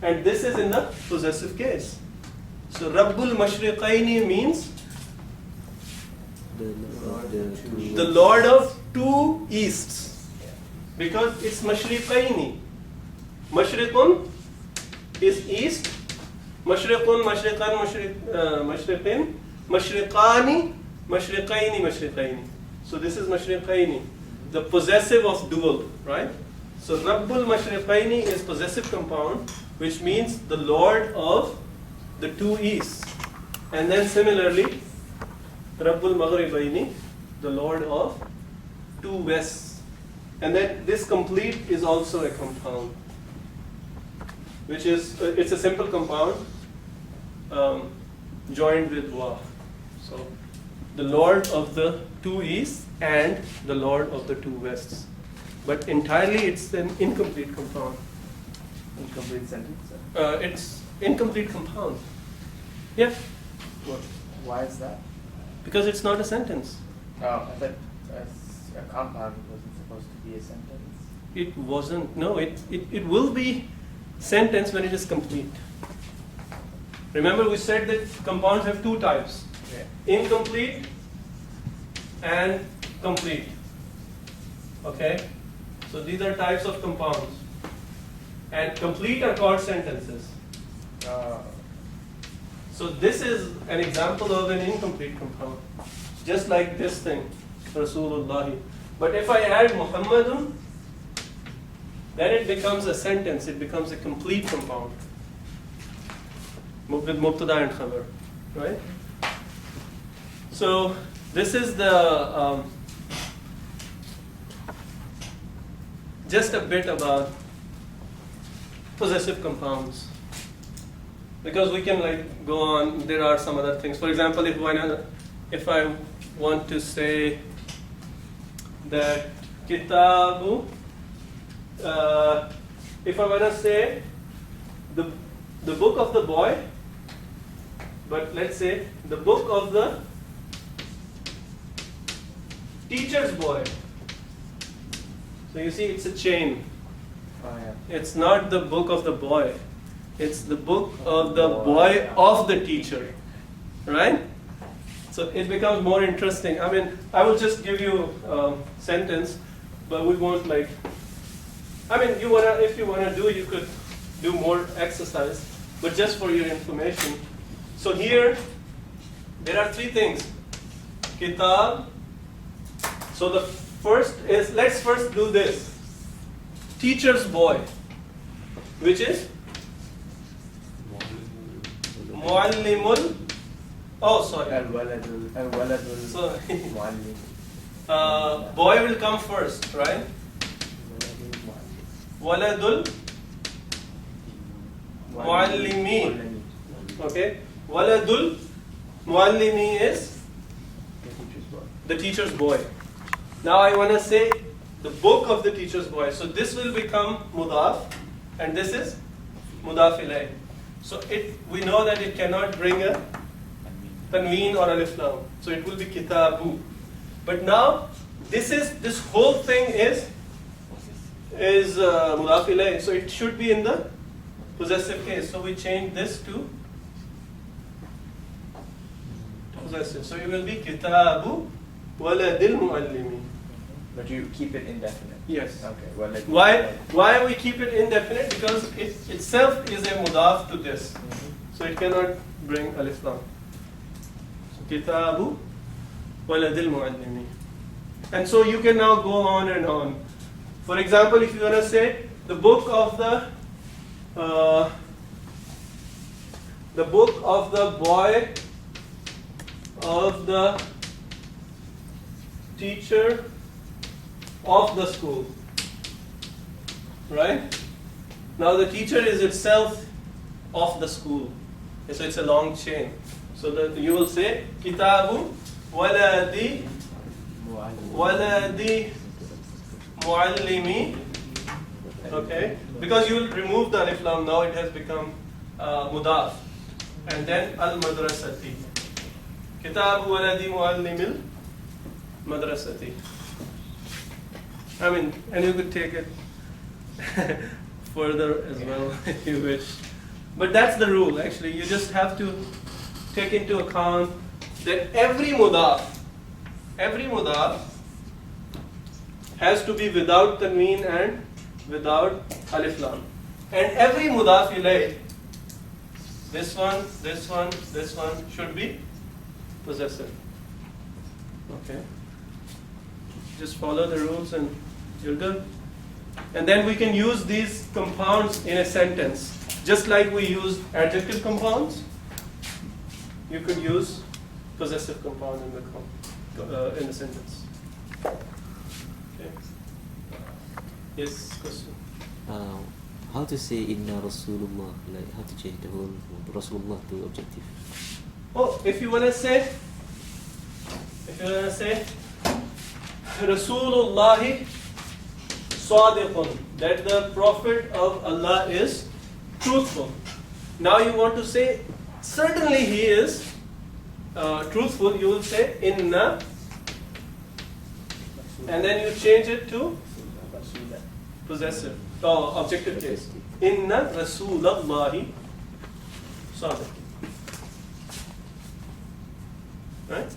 and this is in the possessive case. So Rabbul mashriqaini means the Lord of two easts, because it's mashriqaini. Mashriqun is east, mashriqun, mashriqan, mashriqin, mashriqani, mashriqaini, mashriqaini. So this is mashriqaini, the possessive of dual, right? So Rabbul mashriqaini is possessive compound, which means the Lord of the two easts. And then similarly, Rabbul Maghribaini, the Lord of two wests. And then this complete is also a compound, which is, it's a simple compound joined with wa. So the Lord of the two easts and the Lord of the two wests. But entirely it's an incomplete compound. Incomplete sentence. It's incomplete compound. Yeah. What? Why is that? Because it's not a sentence. Oh, I thought a compound wasn't supposed to be a sentence. It wasn't. No, it will be sentence when it is complete. Remember we said that compounds have two types. Yeah. Incomplete and complete. Okay? So these are types of compounds. And complete are called sentences. So this is an example of an incomplete compound. Just like this thing, Rasulullah. But if I add Muhammadun, then it becomes a sentence, it becomes a complete compound. With Mubtada and Khabar. Right? So this is the just a bit about possessive compounds, because we can like go on. There are some other things. For example, if I want to say that kitabu, if I want to say the book of the boy, but let's say the book of the teacher's boy. So you see, it's a chain. Oh yeah. It's not the book of the boy. It's the book of the boy of the teacher. Right? So it becomes more interesting. I mean, I will just give you a sentence, but we won't like, I mean, if you wanna do, you could do more exercise, but just for your information. So here, there are three things. Kitab. So the first is, let's first do this. Teacher's boy, which is Muallimul. Oh, sorry. Al-waladul Sorry. muallim. Boy will come first, right? Waladul Muallimi. Okay? Waladul Muallimi is the teacher's boy. Now I want to say the book of the teacher's boy. So this will become mudaf, and this is mudaf ilayh. So we know that it cannot bring a tanween or alif lam. So it will be kitabu. But now this whole thing is mudaf ilayh. So it should be in the possessive case. So we change this to possessive. So it will be kitabu waladil muallimi. But you keep it indefinite. Yes. Okay. Why we keep it indefinite? Because it itself is a mudaf to this. So it cannot bring alif lam. So kitabu waladil muallimi. And so you can now go on and on. For example, if you want to say the book of the boy of the teacher of the school, right? Now the teacher is itself of the school, so it's a long chain. So that you will say kitabu waladi muallimi. Okay, because you will remove the alif lam. Now it has become mudaf, and then al madrasati. Kitabu waladi muallimil madrasati. I mean, and you could take it further as well if you wish. But that's the rule, actually. You just have to take into account that every mudaf has to be without tanween and without alif lam. And every mudaf ilayh, this one should be possessive. Okay? Just follow the rules and you're good. And then we can use these compounds in a sentence. Just like we use adjective compounds, you could use possessive compound in the sentence. Okay. Yes, question. How to say inna Rasulullah? Like how to change the whole Rasulullah to objective? Oh, if you wanna say Rasulullahi Sadiqun, that the Prophet of Allah is truthful. Now you want to say certainly he is truthful, you will say inna, and then you change it to possessive or objective case. Inna Rasulallahi Sadiq. Right?